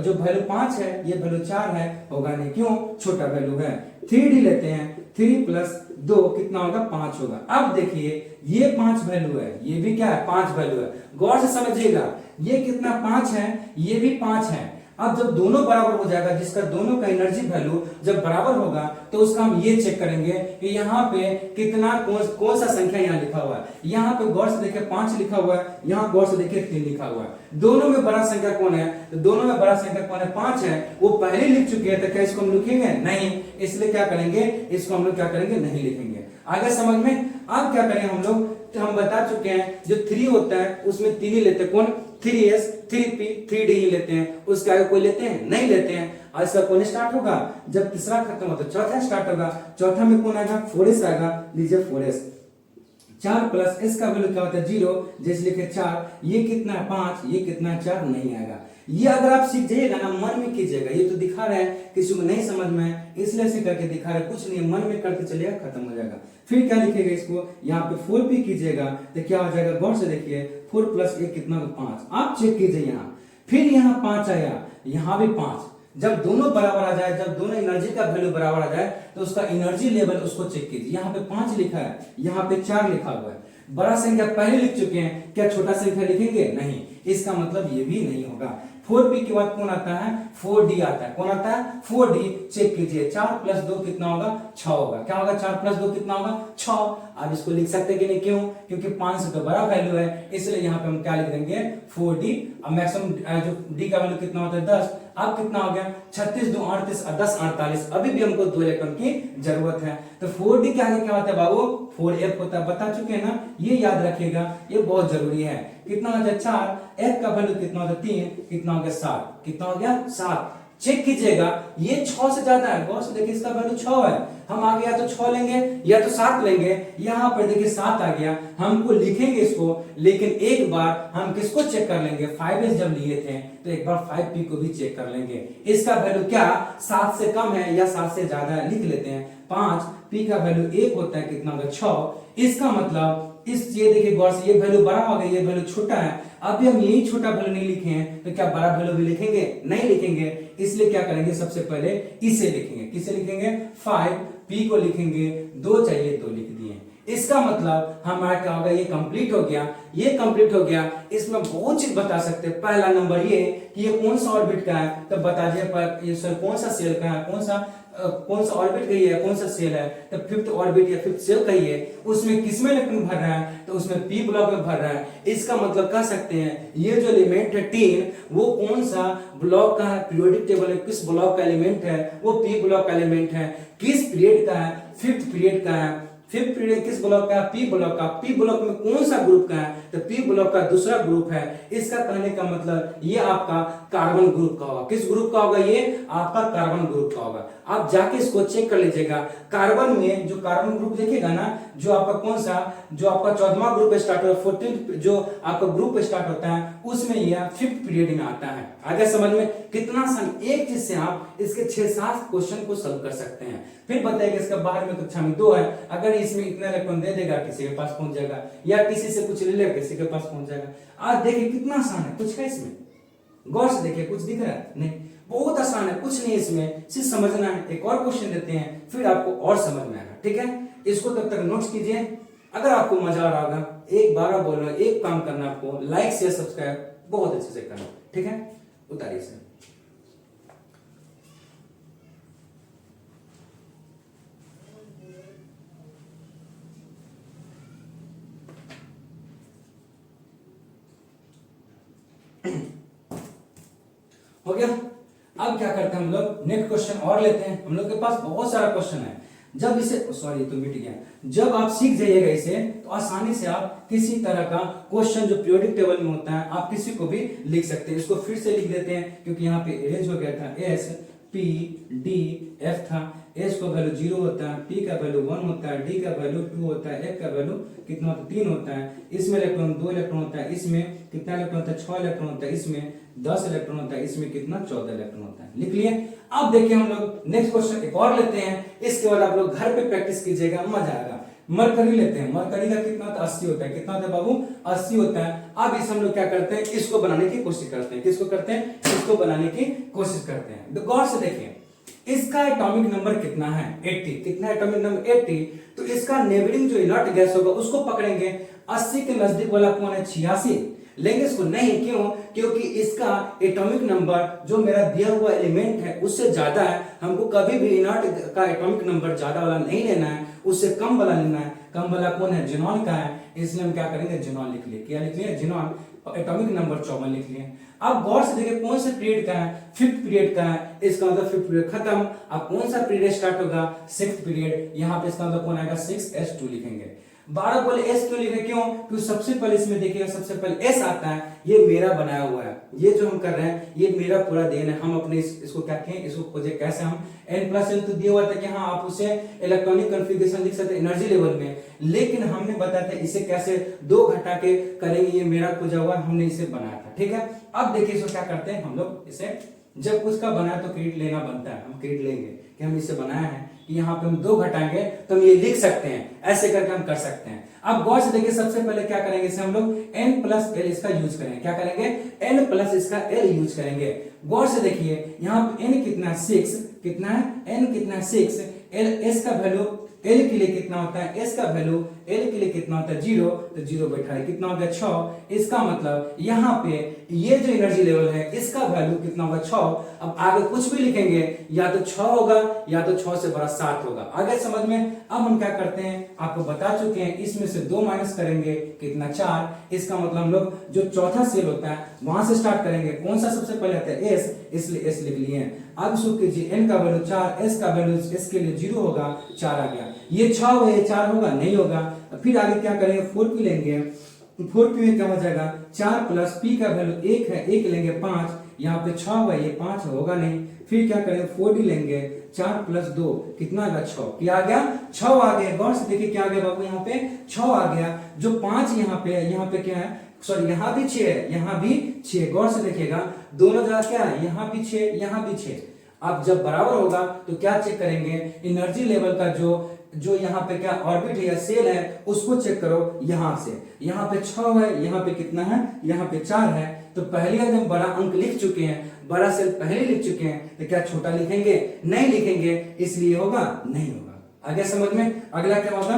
जो वैल्यू 5 है ये वैल्यू 4 है, होगा नहीं, क्यों, छोटा वैल्यू है। 3d लेते हैं, 3 प्लस 2 कितना होगा, 5 होगा। अब देखिए ये 5 वैल्यू है, ये भी क्या है, 5 वैल्यू है। गौर से समझिएगा, ये कितना 5 है, ये भी 5 है। अब जब दोनों बराबर हो जाएगा, जिसका दोनों का एनर्जी वैल्यू जब बराबर होगा, तो उसका हम ये चेक करेंगे कि यहाँ पे कितना कौन सा संख्या यहाँ लिखा हुआ है। यहाँ पे गौर से देखिए 5 लिखा हुआ है, यहाँ गौर से देखिए 3 लिखा हुआ है। दोनों में बड़ा संख्या कौन है, तो दोनों में बड़ा संख्या कौन है, 5 है। वो पहले लिख चुके हैं, तो क्या इसको हम लिखेंगे, नहीं, इसलिए क्या करेंगे, इसको हम लोग क्या करेंगे, नहीं लिखेंगे। आगे समझ में? अब क्या करें हम लोग, तो हम बता चुके हैं जो 3 होता है उसमें 3 ही लेते हैं। कौन, 3s 3p 3d ही लेते हैं, उसके आगे कोई लेते हैं, नहीं लेते हैं। और इसका कौन स्टार्ट होगा, जब तीसरा खत्म हो तो चौथा स्टार्ट होगा। चौथा में कौन आएगा, 4s आएगा, लीजिए 4s। 4 प्लस s का वैल्यू क्या होता है, 0, जैसे लिखे 4। ये कितना है, 5, ये कितना है, 4, नहीं आएगा। ये अगर आप सीख जाइएगा ना, मन में कीजिएगा। ये तो दिखा रहा है, किसी को नहीं समझ में इसलिए ऐसे करके दिखा रहा है, कुछ नहीं, मन में करके चलिएगा, खत्म हो जाएगा। फिर क्या लिखेगा, इसको यहाँ पे 4p कीजिएगा तो क्या हो जाएगा, गौर से देखिए, 4 प्लस 1 कितना, 5। आप चेक कीजिए यहाँ, फिर यहाँ 5 आया, यहाँ भी 5। जब दोनों बराबर आ जाए, जब दोनों एनर्जी का वैल्यू बराबर आ जाए, तो उसका एनर्जी लेवल उसको चेक कीजिए। यहाँ पे 5 लिखा है, यहाँ पे 4 लिखा हुआ है। बड़ा संख्या पहले लिख चुके हैं, क्या छोटा संख्या लिखेंगे, नहीं, इसका मतलब ये भी नहीं होगा। 4p के बाद कौन आता है, 4d आता है। कौन आता है, 4d। चेक कीजिए, 4 प्लस 2 कितना होगा, 6 होगा। क्या होगा, 4 प्लस 2 कितना होगा, 6। अब इसको लिख सकते हैं कि नहीं, क्यों, क्योंकि 5 से तो बड़ा वैल्यू है, इसलिए यहाँ पे हम क्या लिख देंगे, 4d। अब मैक्सिमम जो d का वैल्यू कितना होता है, 10। अब कितना हो गया, 36 2 38 और 10 48। अभी भी हमको 2 इलेक्ट्रॉन की जरूरत है। तो 4d के आगे क्या होता है बाबू, 4f होता है, बता चुके हैं ना, ये याद रखिएगा, ये बहुत जरूरी है। कितना हो जाए, 4, f का वैल्यू कितना होता है, 3, कितना हो गया, 7। कितना हो गया, 7। चेक कीजिएगा ये 6 से ज्यादा है, गौर से देखिए इसका वैल्यू 6 है, हम आगे या तो 6 लेंगे या तो 7 लेंगे, यहाँ पर देखिए 7 आ गया, हमको लिखेंगे इसको, लेकिन एक बार हम किसको चेक कर लेंगे, 5s जब लिए थे तो एक बार 5p को भी चेक कर लेंगे, इसका वैल्यू क्या 7 से कम है या 7 से ज्यादा है, लिख लेते हैं 5, p का वैल्यू 1 होता है, कितना होगा 6, इसका मतलब इस ये देखिए गौर से ये वैल्यू बड़ा हो गया, ये वैल्यू छोटा है, अभी हम यही छोटा वैल्यू नहीं लिखे हैं तो क्या बड़ा वैल्यू भी लिखेंगे, नहीं लिखेंगे, इसलिए क्या करेंगे सबसे पहले इसे लिखेंगे, किसे लिखेंगे 5, p को लिखेंगे, 2 चाहिए 2 लिख दिए, इसका मतलब हमारा क्या होगा, ये कंप्लीट हो गया, ये कंप्लीट हो गया, इसमें बहुत चीज बता सकते हैं, पहला नंबर ये कि ये कौन सा ऑर्बिट का है, तो बता दिए ये सर कौन सा सेल का है, कौन सा ऑर्बिट का है, कौन सा सेल है, तो फिफ्थ ऑर्बिट या फिफ्थ सेल का ही है, उसमें किसमें इलेक्ट्रॉन भर रहा है, तो उसमें p ब्लॉक में भर रहा है, इसका मतलब कह सकते हैं ये जो एलिमेंट है 10 वो कौन सा ब्लॉक का है, पीरियोडिक टेबल में किस ब्लॉक का एलिमेंट है, वो p ब्लॉक का एलिमेंट है, किस पीरियड का है, फिफ्थ पीरियड का है, फिफ्थ पीरियड किस ब्लॉक का, p ब्लॉक का, p ब्लॉक में कौन सा ग्रुप का है, तो p ब्लॉक का दूसरा ग्रुप है, इसका कहने का मतलब ये आपका कार्बन ग्रुप का होगा, किस ग्रुप का होगा, ये आपका कार्बन ग्रुप का होगा, आप जाके इसको चेक कर लीजिएगा, कार्बन में जो कार्बन ग्रुप देखेगा ना, जो आपका कौन सा, जो आपका 14वां ग्रुप स्टार्ट होता है, 14th जो आपका ग्रुप स्टार्ट होता है उसमें यह फिफ्थ पीरियड में आता है, आगे समझ में कितना आसान, एक चीज से आप इसके 6-7 क्वेश्चन को सॉल्व कर सकते हैं, फिर बताइएगा इसका बाहर में कक्षा में 2 है, अगर इसमें इतना इलेक्ट्रॉन दे देगा किसी के पास पहुंच जाएगा, या किसी से कुछ ले लेगा किसी के पास पहुंच जाएगा, आज देखिए कितना आसान है, कुछ है इसमें, गौर से देखिए कुछ दिख रहा है, नहीं बहुत आसान है, कुछ नहीं इसमें, सिर्फ समझना है, एक और क्वेश्चन देते हैं फिर आपको और समझ में आएगा, ठीक है, इसको तब तक नोट्स कीजिए, अगर आपको मजा आ रहा होगा, एक बार बोल रहा हूं, एक काम करना आपको, लाइक शेयर सब्सक्राइब बहुत अच्छे से करना, ठीक है, उतारिए से। हो गया, अब क्या करते हैं हम लोग, नेक्स्ट क्वेश्चन और लेते हैं, हम लोग के पास बहुत सारा क्वेश्चन है, जब इसे सॉरी तो मिट गया, जब आप सीख जाइएगा इसे तो आसानी से आप किसी तरह का क्वेश्चन जो पीरियोडिक टेबल में होता है आप किसी को भी लिख सकते हैं, इसको फिर से लिख देते हैं क्योंकि यहाँ पे अरेंज हो गया था, S P D F था, S को वैल्यू 0 होता है, P का वैल्यू 1 होता है, D का वैल्यू 2 होता है, F का वैल्यू कितना होता है 3 होता है, इसमें इलेक्ट्रॉन 2 इलेक्ट्रॉन होता है, इसमें कितना इलेक्ट्रॉन होता है 6 इलेक्ट्रॉन होता है, इसमें 10 इलेक्ट्रॉन होता है, इसमें कितना 14 इलेक्ट्रॉन होता है, लिख लिए। अब देखिए हम लोग नेक्स्ट क्वेश्चन एक और लेते हैं, इसके बाद आप लोग घर पे प्रैक्टिस कीजिएगा, मजा आएगा। मरकरी लेते हैं, मरकरी का कितना होता है 80 होता है, कितना होता है बाबू 80 होता है। अब इस हम लोग क्या करते हैं, इसको बनाने की कोशिश करते हैं, किसको करते हैं, इसको बनाने की कोशिश करते हैं। तो गौर से देखिए इसका एटॉमिक नंबर कितना है 80, कितना एटॉमिक नंबर 80, तो इसका नेबरिंग जो इनर्ट गैस होगा उसको पकड़ेंगे, 80 के नजदीक वाला कौन है 86, लेंगे इसको नहीं, क्यों, क्योंकि इसका एटॉमिक नंबर जो मेरा दिया हुआ एलिमेंट है उससे ज्यादा है, हमको कभी भी इनर्ट का एटॉमिक नंबर ज्यादा वाला नहीं लेना है, उससे कम वाला लेना है, कम वाला कौन है जिनॉन का है, इसलिए हम क्या करेंगे जिनॉन लिख लिए, क्या लिख लिए जिनॉन, एटॉमिक नंबर 54 लिख लिए। अब गौर से देखिए कौन से पीरियड का है, फिफ्थ पीरियड का है, इसका मतलब फिफ्थ पीरियड खत्म, अब कौन सा पीरियड स्टार्ट होगा सिक्स्थ पीरियड, यहाँ पे इसका मतलब कौन आएगा 6s2 लिखेंगे। 12 बोले s क्यों लिखे, क्यों, क्योंकि सबसे पहले इसमें देखिएगा सबसे पहले s आता है, ये मेरा बनाया हुआ है, ये जो हम कर रहे हैं ये मेरा पूरा देन है, हम अपने इसको क्या कहें, इसको खोजे कैसे, हम n+l तो दिया हुआ था कि हाँ आप उसे इलेक्ट्रॉनिक कॉन्फ़िगरेशन लिख सकते हैं एनर्जी लेवल में, लेकिन हमने बताया था इसे कैसे 2 घटा के करेंगे, ये मेरा खोजा हुआ हमने इसे बनाया था, ठीक है। अब देखिए इसको क्या करते हैं हम लोग, इसे जब कुछ का बनाया तो क्रेडिट लेना बनता है, हम क्रेडिट लेंगे कि हम इसे बनाया है, कि यहाँ पे हम 2 घटाएंगे तो हम ये लिख सकते हैं, ऐसे करके हम कर सकते हैं। अब गौर से देखिए सबसे पहले क्या करेंगे, इसे हम लोग n+l इसका यूज करेंगे, क्या करेंगे n+ इसका l यूज करेंगे। गौर से देखिए यहाँ पे n कितना है 6, कितना है n कितना है 6, l s का वैल्यू l के लिए कितना होता है, s का वैल्यू l के लिए कितना होता है 0, तो 0 बैठा है, कितना हो गया 6, इसका मतलब यहाँ पे ये जो एनर्जी लेवल है इसका वैल्यू कितना होगा 6। अब आगे कुछ भी लिखेंगे या तो 6 होगा या तो 6 से बड़ा 7 होगा, आगे समझ में। अब हम क्या करते हैं आपको बता चुके हैं, इसमें से 2 माइनस करेंगे कितना 4, इसका मतलब हम लोग जो चौथा सेल होता है वहां से स्टार्ट करेंगे, कौन सा सबसे पहले आता है s, इसलिए s लिख लिए। अब इसको कीजिए n का वैल्यू 4, s का वैल्यू s के लिए 0 होगा, 4 आ गया, ये 6 होगा ये 4 होगा नहीं होगा। फिर आगे क्या करेंगे 4p लेंगे, 4p में क्या हो जाएगा 4 + p का वैल्यू 1 है, 1 लेंगे 5, यहाँ पे 6 हुआ, ये 5 होगा नहीं। फिर क्या करें 4d लेंगे, 4 + 2 कितना आएगा 6। क्या आ गया 6 आ गया। गौर से देखिए क्या आ गया बाबू, यहाँ पे 6 आ गया। जो 5 यहाँ पे क्या है, सॉरी यहाँ भी 6 है, यहाँ भी 6। गौर से देखिएगा दोनों जगह क्या है, यहाँ भी 6 यहाँ भी 6। अब जब बराबर होगा तो क्या चेक करेंगे, एनर्जी लेवल का जो यहाँ पे क्या ऑर्बिट है या सेल है उसको चेक करो। यहाँ से यहाँ पे 6 है, यहाँ पे कितना है, यहाँ पे 4 है। तो पहले हम बड़ा अंक लिख चुके हैं, बड़ा सेल पहले लिख चुके हैं, तो क्या छोटा लिखेंगे, नहीं लिखेंगे, इसलिए होगा नहीं होगा। आगे समझ में। अगला क्या होगा,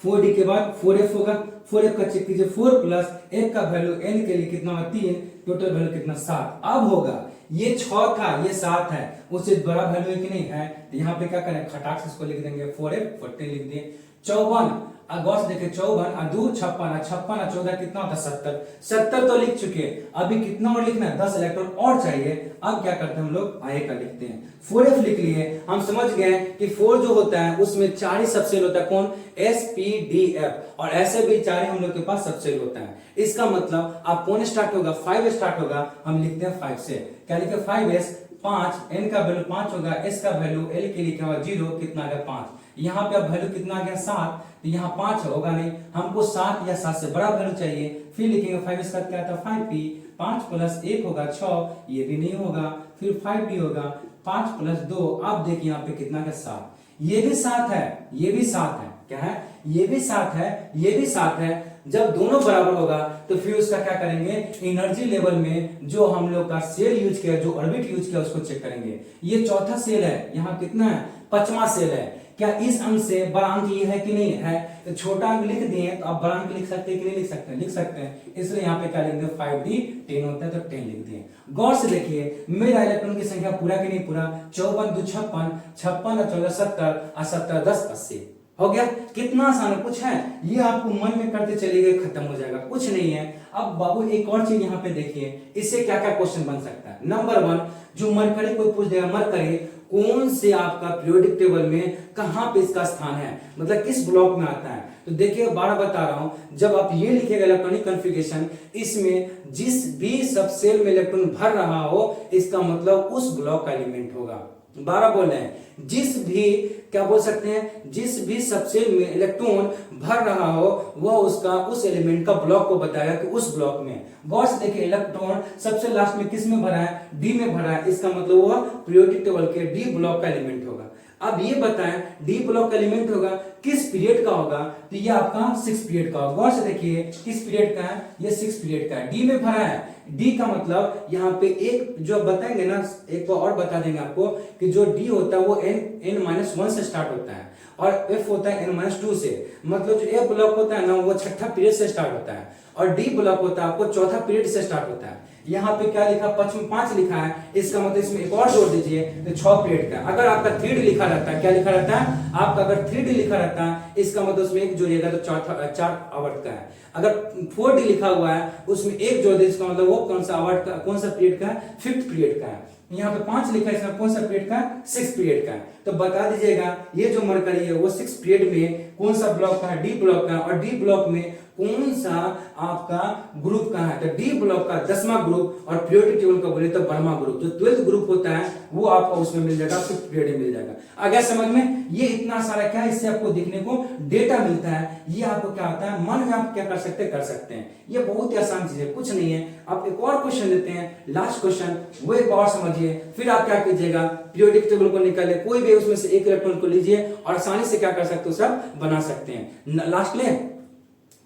4d के बाद 4f होगा। 4f का चेक कीजिए, 4 + 1 का वैल्यू n के लिए कितना होगा 3, टोटल वैल्यू कितना 7। अब होगा ये 6 था, ये 7 है, उससे बड़ा वैल्यू है कि नहीं है, तो यहाँ पे क्या करें खटाक से इसको लिख देंगे 4f 14 लिख दिए। 54 गौर से देखिए 54 और 2 56, 56 और 14 कितना होता है 70। 70 तो लिख चुके, अभी कितना और लिखना है 10 इलेक्ट्रॉन और चाहिए। अब क्या करते हैं हम लोग आए का लिखते हैं। 4f लिख लिए, हम समझ गए कि 4 जो होता है उसमें 4 ही सबसेल होता है, कौन, s p d f, और ऐसे भी 4 हम लोग के पास सबसेल होता है। इसका मतलब आप कौन स्टार्ट होगा, 5 स्टार्ट होगा, हम लिखते हैं 5 से। क्या लिखे 5s, 5 n का वैल्यू 5 होगा, s का वैल्यू l के लिए क्या होगा 0, कितना आ गया 5। यहाँ पे अब वैल्यू कितना आ गया 7, तो यहाँ 5 होगा नहीं, हमको 7 या 7 से बड़ा वैल्यू चाहिए। फिर लिखेंगे 5 इसका क्या था 5p, 5 + 1 होगा 6, ये भी नहीं होगा। फिर 5d होगा 5 + 2, अब देखिए यहाँ पे कितना का 7, ये भी 7 है, ये भी 7 है, क्या है, ये भी 7 है, ये भी 7 है। जब दोनों बराबर होगा तो फिर उसका क्या करेंगे, एनर्जी लेवल में जो हम लोग का सेल यूज किया, जो ऑर्बिट यूज किया उसको चेक करेंगे। ये चौथा सेल है, यहाँ कितना है 5वां सेल है। क्या इस अंक से बड़ा अंक ये है कि नहीं है, तो छोटा अंक लिख दिए तो आप बड़ा अंक लिख सकते हैं कि नहीं लिख सकते हैं, लिख सकते हैं। इसलिए यहाँ पे क्या लिख दें 5d 10 होता है तो 10 लिख दिए। गौर से देखिए मेरा इलेक्ट्रॉन की संख्या पूरा कि नहीं पूरा, 54 2 56, 56 और 14 70 और 70 10 80 हो गया। कितना आसान है, कुछ है, ये आपको मन में करते चलिए खत्म हो जाएगा, कुछ नहीं है। अब बाबू एक और चीज यहाँ पे देखिए, इससे क्या क्या क्वेश्चन बन सकता है। नंबर 1, जो मरकरी कोई पूछ देगा, मरकरी कौन से आपका पीरियोडिक टेबल में कहां पे इसका स्थान है, मतलब किस ब्लॉक में आता है। तो देखिए 12 बता रहा हूं, जब आप ये लिखेगा इलेक्ट्रॉनिक कॉन्फ़िगरेशन, इसमें जिस भी सब सेल में इलेक्ट्रॉन भर रहा हो इसका मतलब उस ब्लॉक का एलिमेंट होगा। 12 बोल रहे हैं, जिस भी क्या बोल सकते हैं, जिस भी सबसेल में इलेक्ट्रॉन भर रहा हो वह उसका उस एलिमेंट का ब्लॉक को बताएगा कि उस ब्लॉक में। गौर से देखिए इलेक्ट्रॉन सबसे लास्ट में किस में भरा है, डी में भरा है, इसका मतलब वह पीरियोडिक टेबल के डी ब्लॉक का एलिमेंट होगा। अब ये बताएं डी ब्लॉक का एलिमेंट होगा किस पीरियड का होगा, तो ये आपका 6 पीरियड का होगा। गौर से देखिए किस पीरियड का है, ये 6 पीरियड का है, डी में भरा है। डी का मतलब यहाँ पे एक जो बताएंगे ना, एक और बता देंगे आपको कि जो डी होता है वो n-1 से स्टार्ट होता है और f होता है n-2 से। मतलब जो f ब्लॉक होता है ना वो छठा पीरियड से स्टार्ट होता है और डी ब्लॉक होता है आपको चौथा पीरियड से स्टार्ट होता है। यहाँ पे क्या लिखा 5 लिखा है, इसका मतलब इसमें एक और जोड़ दीजिए तो 6 पीरियड का। अगर आपका 3D लिखा रहता है, क्या लिखा रहता है आपका, अगर 3D लिखा रहता है इसका मतलब उसमें एक जोड़िएगा तो 4 आवर्त का है। अगर 4D लिखा हुआ है उसमें एक जोड़ दीजिए, इसका मतलब वो कौन सा आवर्त का, कौन सा पीरियड का है, 5th पीरियड का है। यहाँ पे 5 लिखा है, इसमें कौन सा पीरियड का है, 6 पीरियड का है। तो बता दीजिएगा ये जो मरकरी है वो 6 पीरियड में कौन सा ब्लॉक का है, डी ब्लॉक का, और डी ब्लॉक में कौन सा आपका ग्रुप का है, तो डी ब्लॉक का 10वां ग्रुप, और पीरियोडिक टेबल का बोले तो 12वां ग्रुप। जो 12th ग्रुप होता है वो आपको उसमें मिल जाएगा, 5th पीरियड में मिल जाएगा। अगर समझ में, ये इतना सारा क्या है, इससे आपको देखने को डेटा मिलता है। ये आपको क्या होता है, मन में आप क्या कर सकते हैं। ये बहुत ही आसान चीज है, कुछ नहीं है। आप एक और क्वेश्चन लेते हैं, लास्ट क्वेश्चन, वो एक और समझिए, फिर आप क्या कीजिएगा, पीरियोडिक टेबल को निकाले, कोई भी उसमें से एक इलेक्ट्रॉन को लीजिए और आसानी से क्या कर सकते हो, सब बना सकते हैं। लास्ट ले,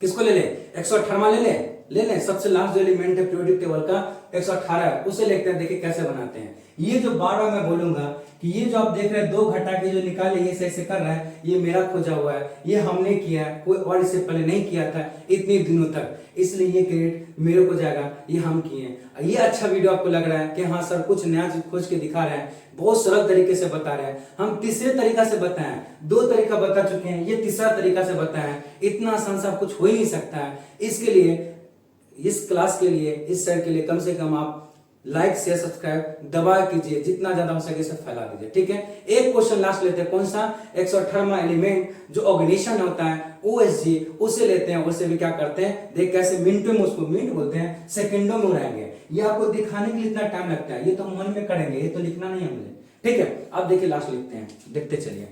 किसको ले 118वां ले ले, सबसे लास्ट जो एलिमेंट है पीरियोडिक टेबल का 118 है, उसे लेते हैं, देखिए कैसे बनाते हैं। ये जो 12 मैं बोलूंगा कि ये जो आप देख रहे हैं 2 घटा के जो निकाले ये ऐसे कर रहा है, ये मेरा खोजा हुआ है, ये हमने किया है, कोई और इससे पहले नहीं किया था इतने दिनों तक, इसलिए ये क्रेडिट मेरे को जाएगा, ये हम किए। ये अच्छा वीडियो आपको लग रहा है कि हाँ सर कुछ नया चीज खोज के दिखा रहे हैं, बहुत सरल तरीके से बता रहे हैं। हम तीसरे तरीका से बताएं, 2 तरीका बता चुके हैं, ये तीसरा तरीका से बताएं। इतना आसान सा कुछ हो ही नहीं सकता है। इसके लिए इस क्लास के लिए, इस सर के लिए कम से कम आप लाइक शेयर सब्सक्राइब दबा कीजिए, जितना ज्यादा हो सके इसे फैला दीजिए, ठीक है। एक क्वेश्चन लास्ट लेते हैं, कौन सा, 118वां एलिमेंट जो ऑर्गेनाइजेशन होता है OSG, उसे लेते हैं। उसे भी क्या करते हैं, देख कैसे मिनटों में, उसको मिनट बोलते हैं, सेकंडों में उड़ाएंगे। ये आपको दिखाने के लिए इतना टाइम लगता है, ये तो हम मन में करेंगे, ये तो लिखना नहीं है मुझे, ठीक है। अब देखिए लास्ट लिखते हैं, देखते चलिए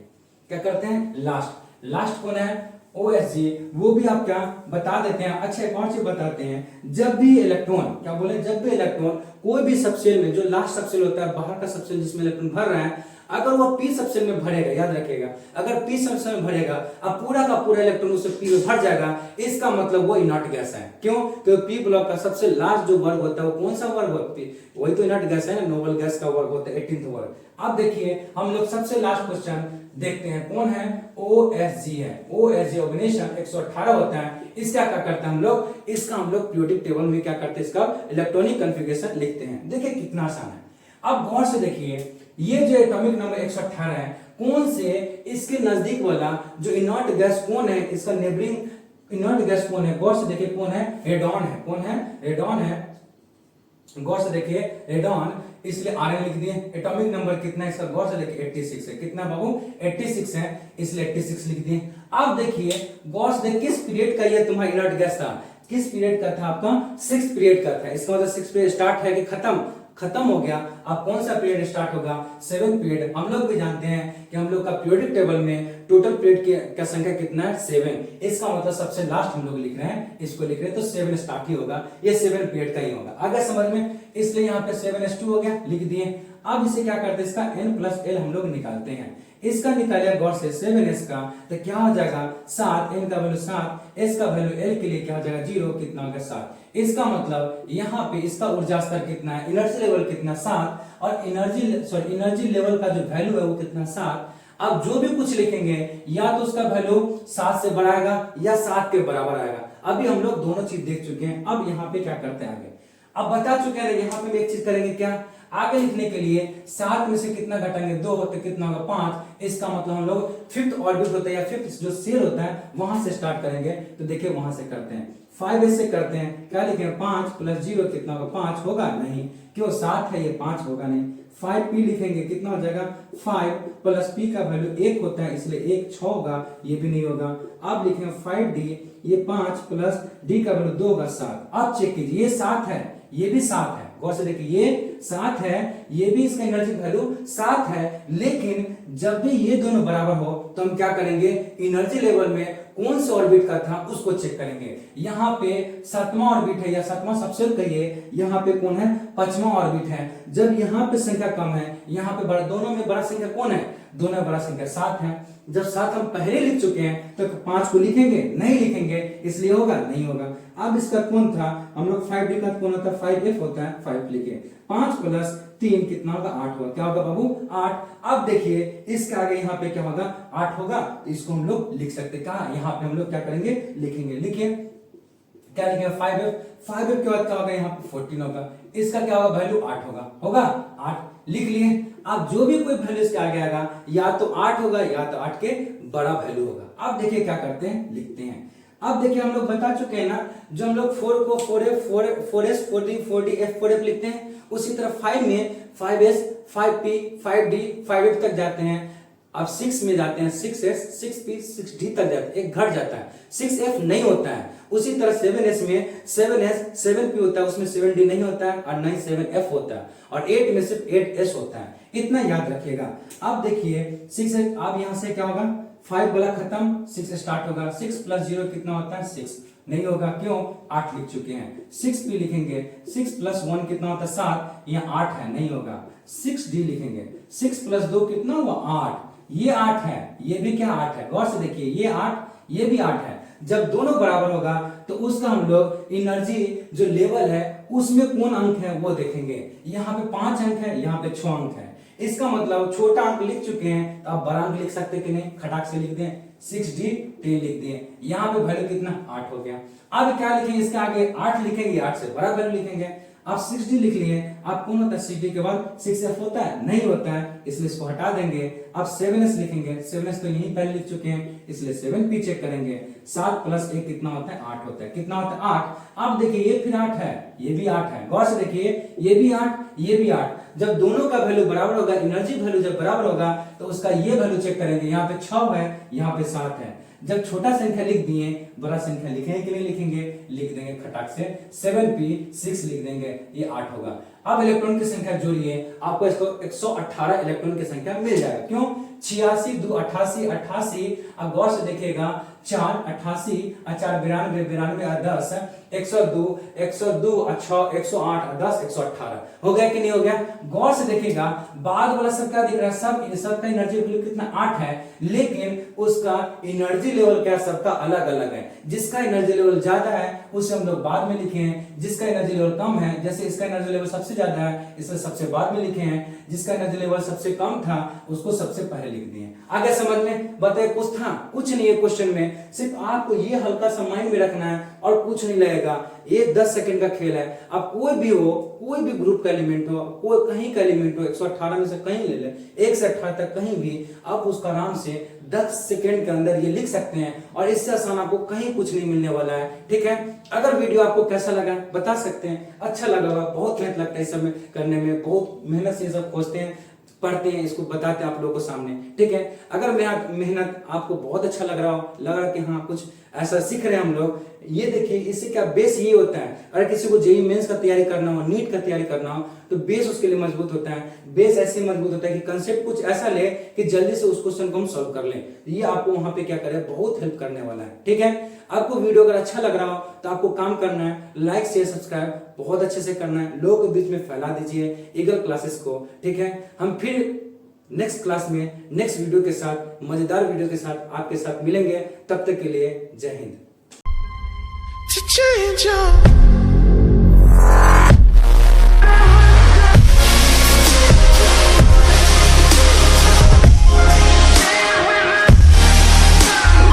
क्या करते हैं। लास्ट कौन है, OSG, वो भी आप क्या बता देते हैं। अच्छा एक और चीज बताते हैं, जब भी इलेक्ट्रॉन, क्या बोले, जब भी इलेक्ट्रॉन कोई भी सबसेल में, जो लास्ट सबसेल होता है, बाहर का सबसेल जिसमें इलेक्ट्रॉन भर रहा है, अगर वो p सबसेल में भरेगा, याद रखिएगा, अगर p सबसेल में भरेगा, अब पूरा का पूरा इलेक्ट्रॉन उसे p में भर जाएगा, इसका मतलब वो इनर्ट गैस है। क्यों, क्योंकि p ब्लॉक का सबसे लास्ट जो वर्ग होता है वो कौन सा वर्ग होता है, वही तो इनर्ट गैस है ना, नोबल गैस का वर्ग होता है 18th वर्ग। अब देखिए हम लोग सबसे लास्ट क्वेश्चन देखते हैं, कौन है, OSG है। OSG ऑर्गेनाइजेशन 118 होता है। इसका क्या करते हैं हम लोग, इसका हम लोग पीरियोडिक टेबल में क्या करते हैं, इसका इलेक्ट्रॉनिक कॉन्फ़िगरेशन लिखते हैं। देखिए कितना आसान है। अब गौर से देखिए, ये जो एटॉमिक नंबर 118 है, कौन से इसके नजदीक वाला जो इनर्ट गैस कौन है, इसका नेबरिंग इनर्ट गैस कौन है, गौर से देखिए कौन है, रेडॉन है। कौन है, रेडॉन है। गौर से देखिए रेडॉन, इसलिए Rn लिख दिए। एटॉमिक नंबर कितना है इसका, गौर से देखिए 86 है। कितना बाबू, 86 है, इसलिए 86 लिख दिए। अब देखिए गौर से देखिए किस पीरियड का ये तुम्हारा इनर्ट गैस था, किस पीरियड का था, आपका 6th पीरियड का था। इसका मतलब 6th पीरियड स्टार्ट है कि खत्म हो गया। अब कौन सा पीरियड स्टार्ट होगा, 7th पीरियड। हम लोग भी जानते हैं कि हम लोग का पीरियोडिक टेबल में टोटल पीरियड का संख्या कितना है, 7। इसका मतलब सबसे लास्ट हम लोग लिख रहे हैं, इसको लिख रहे हैं, तो 7 स्टार्ट ही होगा, ये 7 पीरियड का ही होगा। अगर समझ में, इसलिए यहाँ पे 7s2 हो गया, लिख दिए। अब इसे क्या करते हैं, इसका n+l हम लोग निकालते हैं। इसका निकालिए गौर से 7s का, तो क्या हो जाएगा 7, n का वैल्यू 7, s का वैल्यू l के लिए क्या हो जाएगा 0, कितना होगा 7। इसका मतलब यहाँ पे इसका ऊर्जा स्तर कितना है, एनर्जी लेवल कितना 7, और एनर्जी लेवल का जो वैल्यू है वो कितना 7। अब जो भी कुछ लिखेंगे या तो उसका वैल्यू 7 से बड़ा आएगा या 7 के बराबर आएगा। अभी हम लोग दोनों चीज देख चुके हैं। अब यहाँ पे क्या करते हैं आगे, अब बता चुके हैं, यहाँ पे एक चीज करेंगे, क्या, आगे लिखने के लिए 7 में से कितना घटाएंगे, 2, तो कितना होगा 5। इसका मतलब हम लोग 5th ऑर्बिट होता है या 5th जो सेल होता है वहां से स्टार्ट करेंगे। तो देखिए वहां से करते हैं, 5s से करते हैं, क्या लिखेंगे, 5 + 0 कितना होगा, 5 होगा नहीं, क्यों 7 है, ये 5 होगा नहीं। 5p लिखेंगे, कितना हो जाएगा, 5 + p का वैल्यू 1 होता है, इसलिए 1 6 होगा, ये भी नहीं होगा। अब लिखेंगे 5d, ये 5 + d का वैल्यू 2 होगा, 7। अब चेक कीजिए, ये 7 है, ये भी 7 है, गौर से देखिए ये 7 है, ये भी इसका एनर्जी वैल्यू 7 है। लेकिन जब भी ये दोनों बराबर हो तो हम क्या करेंगे, एनर्जी लेवल में कौन से ऑर्बिट का था उसको चेक करेंगे। यहाँ पे 7वां ऑर्बिट है या 7वां सबसेल कहिए, यहाँ पे कौन है, 5वां ऑर्बिट है। जब यहाँ पे संख्या कम है, यहाँ पे बड़ा, दोनों में बड़ा संख्या कौन है, दोनों में बड़ा संख्या 7 है। जब 7 हम पहले लिख चुके हैं तो 5 को लिखेंगे, नहीं लिखेंगे, इसलिए होगा नहीं होगा। अब इसका कौन था, हम लोग 5d का कौन होता है, 5f होता है, 5 लिखे। 5 + 3 कितना होगा, 8 होगा। क्या होगा बाबू, 8। अब देखिए इसके आगे यहाँ पे क्या होगा, 8 होगा, तो इसको हम लोग लिख सकते हैं। कहा, यहाँ पे हम लोग क्या करेंगे, लिखेंगे। लिखिए, क्या लिखेंगे, 5f के बाद क्या होगा, यहाँ पे 14 होगा। इसका क्या होगा, वैल्यू 8 होगा 8 लिख लिए। अब जो भी कोई वैल्यू इसके आगे आएगा या तो 8 होगा या तो 8 के बड़ा वैल्यू होगा। अब देखिए क्या करते हैं, लिखते हैं। अब देखिए हम लोग बता चुके हैं ना, जो हम लोग 4 को 4f 4s 4d 4d f 4f लिखते हैं, उसी तरह 5 में 5s 5p 5d 5f तक जाते हैं। अब 6 में जाते हैं, 6s 6p 6d तक जाते हैं, एक घट जाता है, 6f नहीं होता है। उसी तरह 7s में 7s 7p होता है, उसमें 7d नहीं होता है, और नहीं 7f होता है, और 8 में सिर्फ 8s होता है। इतना याद रखिएगा। अब देखिए 6, अब यहां से क्या होगा, 5 वाला खत्म, 6 स्टार्ट होगा। 6 + 0 कितना होता है, 6 नहीं होगा, क्यों, 8 लिख चुके हैं। 6p लिखेंगे, 6 + 1 कितना होता है, 7, यहाँ 8 है, नहीं होगा। 6d लिखेंगे, 6 + 2 कितना हुआ, 8, ये 8 है, ये भी क्या 8 है, गौर से देखिए, ये 8, ये भी 8 है। जब दोनों बराबर होगा तो उसका हम लोग एनर्जी जो लेवल है उसमें कौन अंक है वो देखेंगे। यहाँ पे 5 अंक है, यहाँ पे 6 अंक है। इसका मतलब छोटा अंक लिख चुके हैं तो आप बड़ा अंक लिख सकते कि नहीं, खटाक से लिख दें, 6d 10 लिख दिए। यहाँ पे वैल्यू कितना, 8 हो गया। अब क्या लिखेंगे, इसके आगे 8 लिखेंगे, 8 से बड़ा वैल्यू लिखेंगे। आप 6d लिख लिए, आप कौन होता है 6d के बाद 6f होता है, नहीं होता है, इसलिए इसको हटा देंगे। आप 7s लिखेंगे, 7s तो यही पहले लिख चुके हैं, इसलिए 7p चेक करेंगे। 7 + 1 कितना होता है 8 होता है, कितना होता है 8। आप देखिए ये फिर 8 है, ये भी 8 है, गौर से देखिए ये भी 8, ये भी 8। जब दोनों का वैल्यू बराबर होगा, एनर्जी वैल्यू जब बराबर होगा तो उसका ये वैल्यू चेक करेंगे। यहाँ पे 6 है, यहाँ पे 7 है। जब छोटा संख्या लिख दिए, बड़ा संख्या लिखेंगे कि नहीं लिखेंगे, लिख देंगे खटाक से 7p 6 लिख देंगे, ये 8 होगा। अब इलेक्ट्रॉन की संख्या जोड़िए, आपको इसको 118 इलेक्ट्रॉन की संख्या मिल जाएगा। क्यों 86 2 88 88। अब गौर से देखिएगा 4 88 4 92 92 10 102 102 6 108 10 118 हो गया कि नहीं हो गया। गौर से देखिएगा बाद वाला सब क्या दिख रहा है, सब का एनर्जी वैल्यू कितना 8 है, लेकिन उसका एनर्जी लेवल क्या सबका अलग अलग है। जिसका एनर्जी लेवल ज्यादा है उसे हम लोग बाद में लिखे हैं, जिसका एनर्जी लेवल कम है, जैसे इसका एनर्जी लेवल सबसे ज्यादा है इसलिए सबसे बाद में लिखे हैं, जिसका एनर्जी लेवल सबसे कम था उसको सबसे पहले लिख दिए। आगे समझ में बताइए कुछ था, कुछ नहीं है क्वेश्चन में, सिर्फ आपको ये हल्का सा माइंड में रखना है और कुछ नहीं लगेगा। ये 10 सेकंड का खेल है। अब कोई भी हो, कोई भी ग्रुप का एलिमेंट हो, कोई कहीं का एलिमेंट हो, 118 में से कहीं ले ले, 1 से 18 तक कहीं भी आप उसका आराम से 10 सेकंड के अंदर ये लिख सकते हैं और इससे आसान आपको कहीं कुछ नहीं मिलने वाला है। ठीक है, अगर वीडियो आपको कैसा लगा बता सकते हैं, अच्छा लगा होगा, बहुत मेहनत लगता है इस सब करने में, बहुत मेहनत से सब खोजते हैं, पढ़ते हैं, इसको बताते हैं आप लोगों को सामने। ठीक है, अगर मेहनत आपको बहुत अच्छा लग रहा कि हाँ कुछ ऐसा सीख रहे हैं हम लोग, ये देखिए इससे क्या बेस ये होता है। अगर किसी को जेईई मेंस का तैयारी करना हो, नीट का तैयारी करना हो, तो बेस उसके लिए मजबूत होता है। बेस ऐसे मजबूत होता है कि कंसेप्ट कुछ ऐसा ले कि जल्दी से उस क्वेश्चन को हम सॉल्व कर लें। ये आपको वहां पे क्या करे, बहुत हेल्प करने वाला है। ठीक है, आपको वीडियो अगर अच्छा लग रहा हो तो आपको काम करना है, लाइक शेयर सब्सक्राइब बहुत अच्छे से करना है, लोगों के बीच में फैला दीजिए ईगल क्लासेस को। ठीक है, हम फिर नेक्स्ट क्लास में नेक्स्ट वीडियो के साथ, मजेदार वीडियो के साथ आपके साथ मिलेंगे। तब तक के लिए जय हिंद।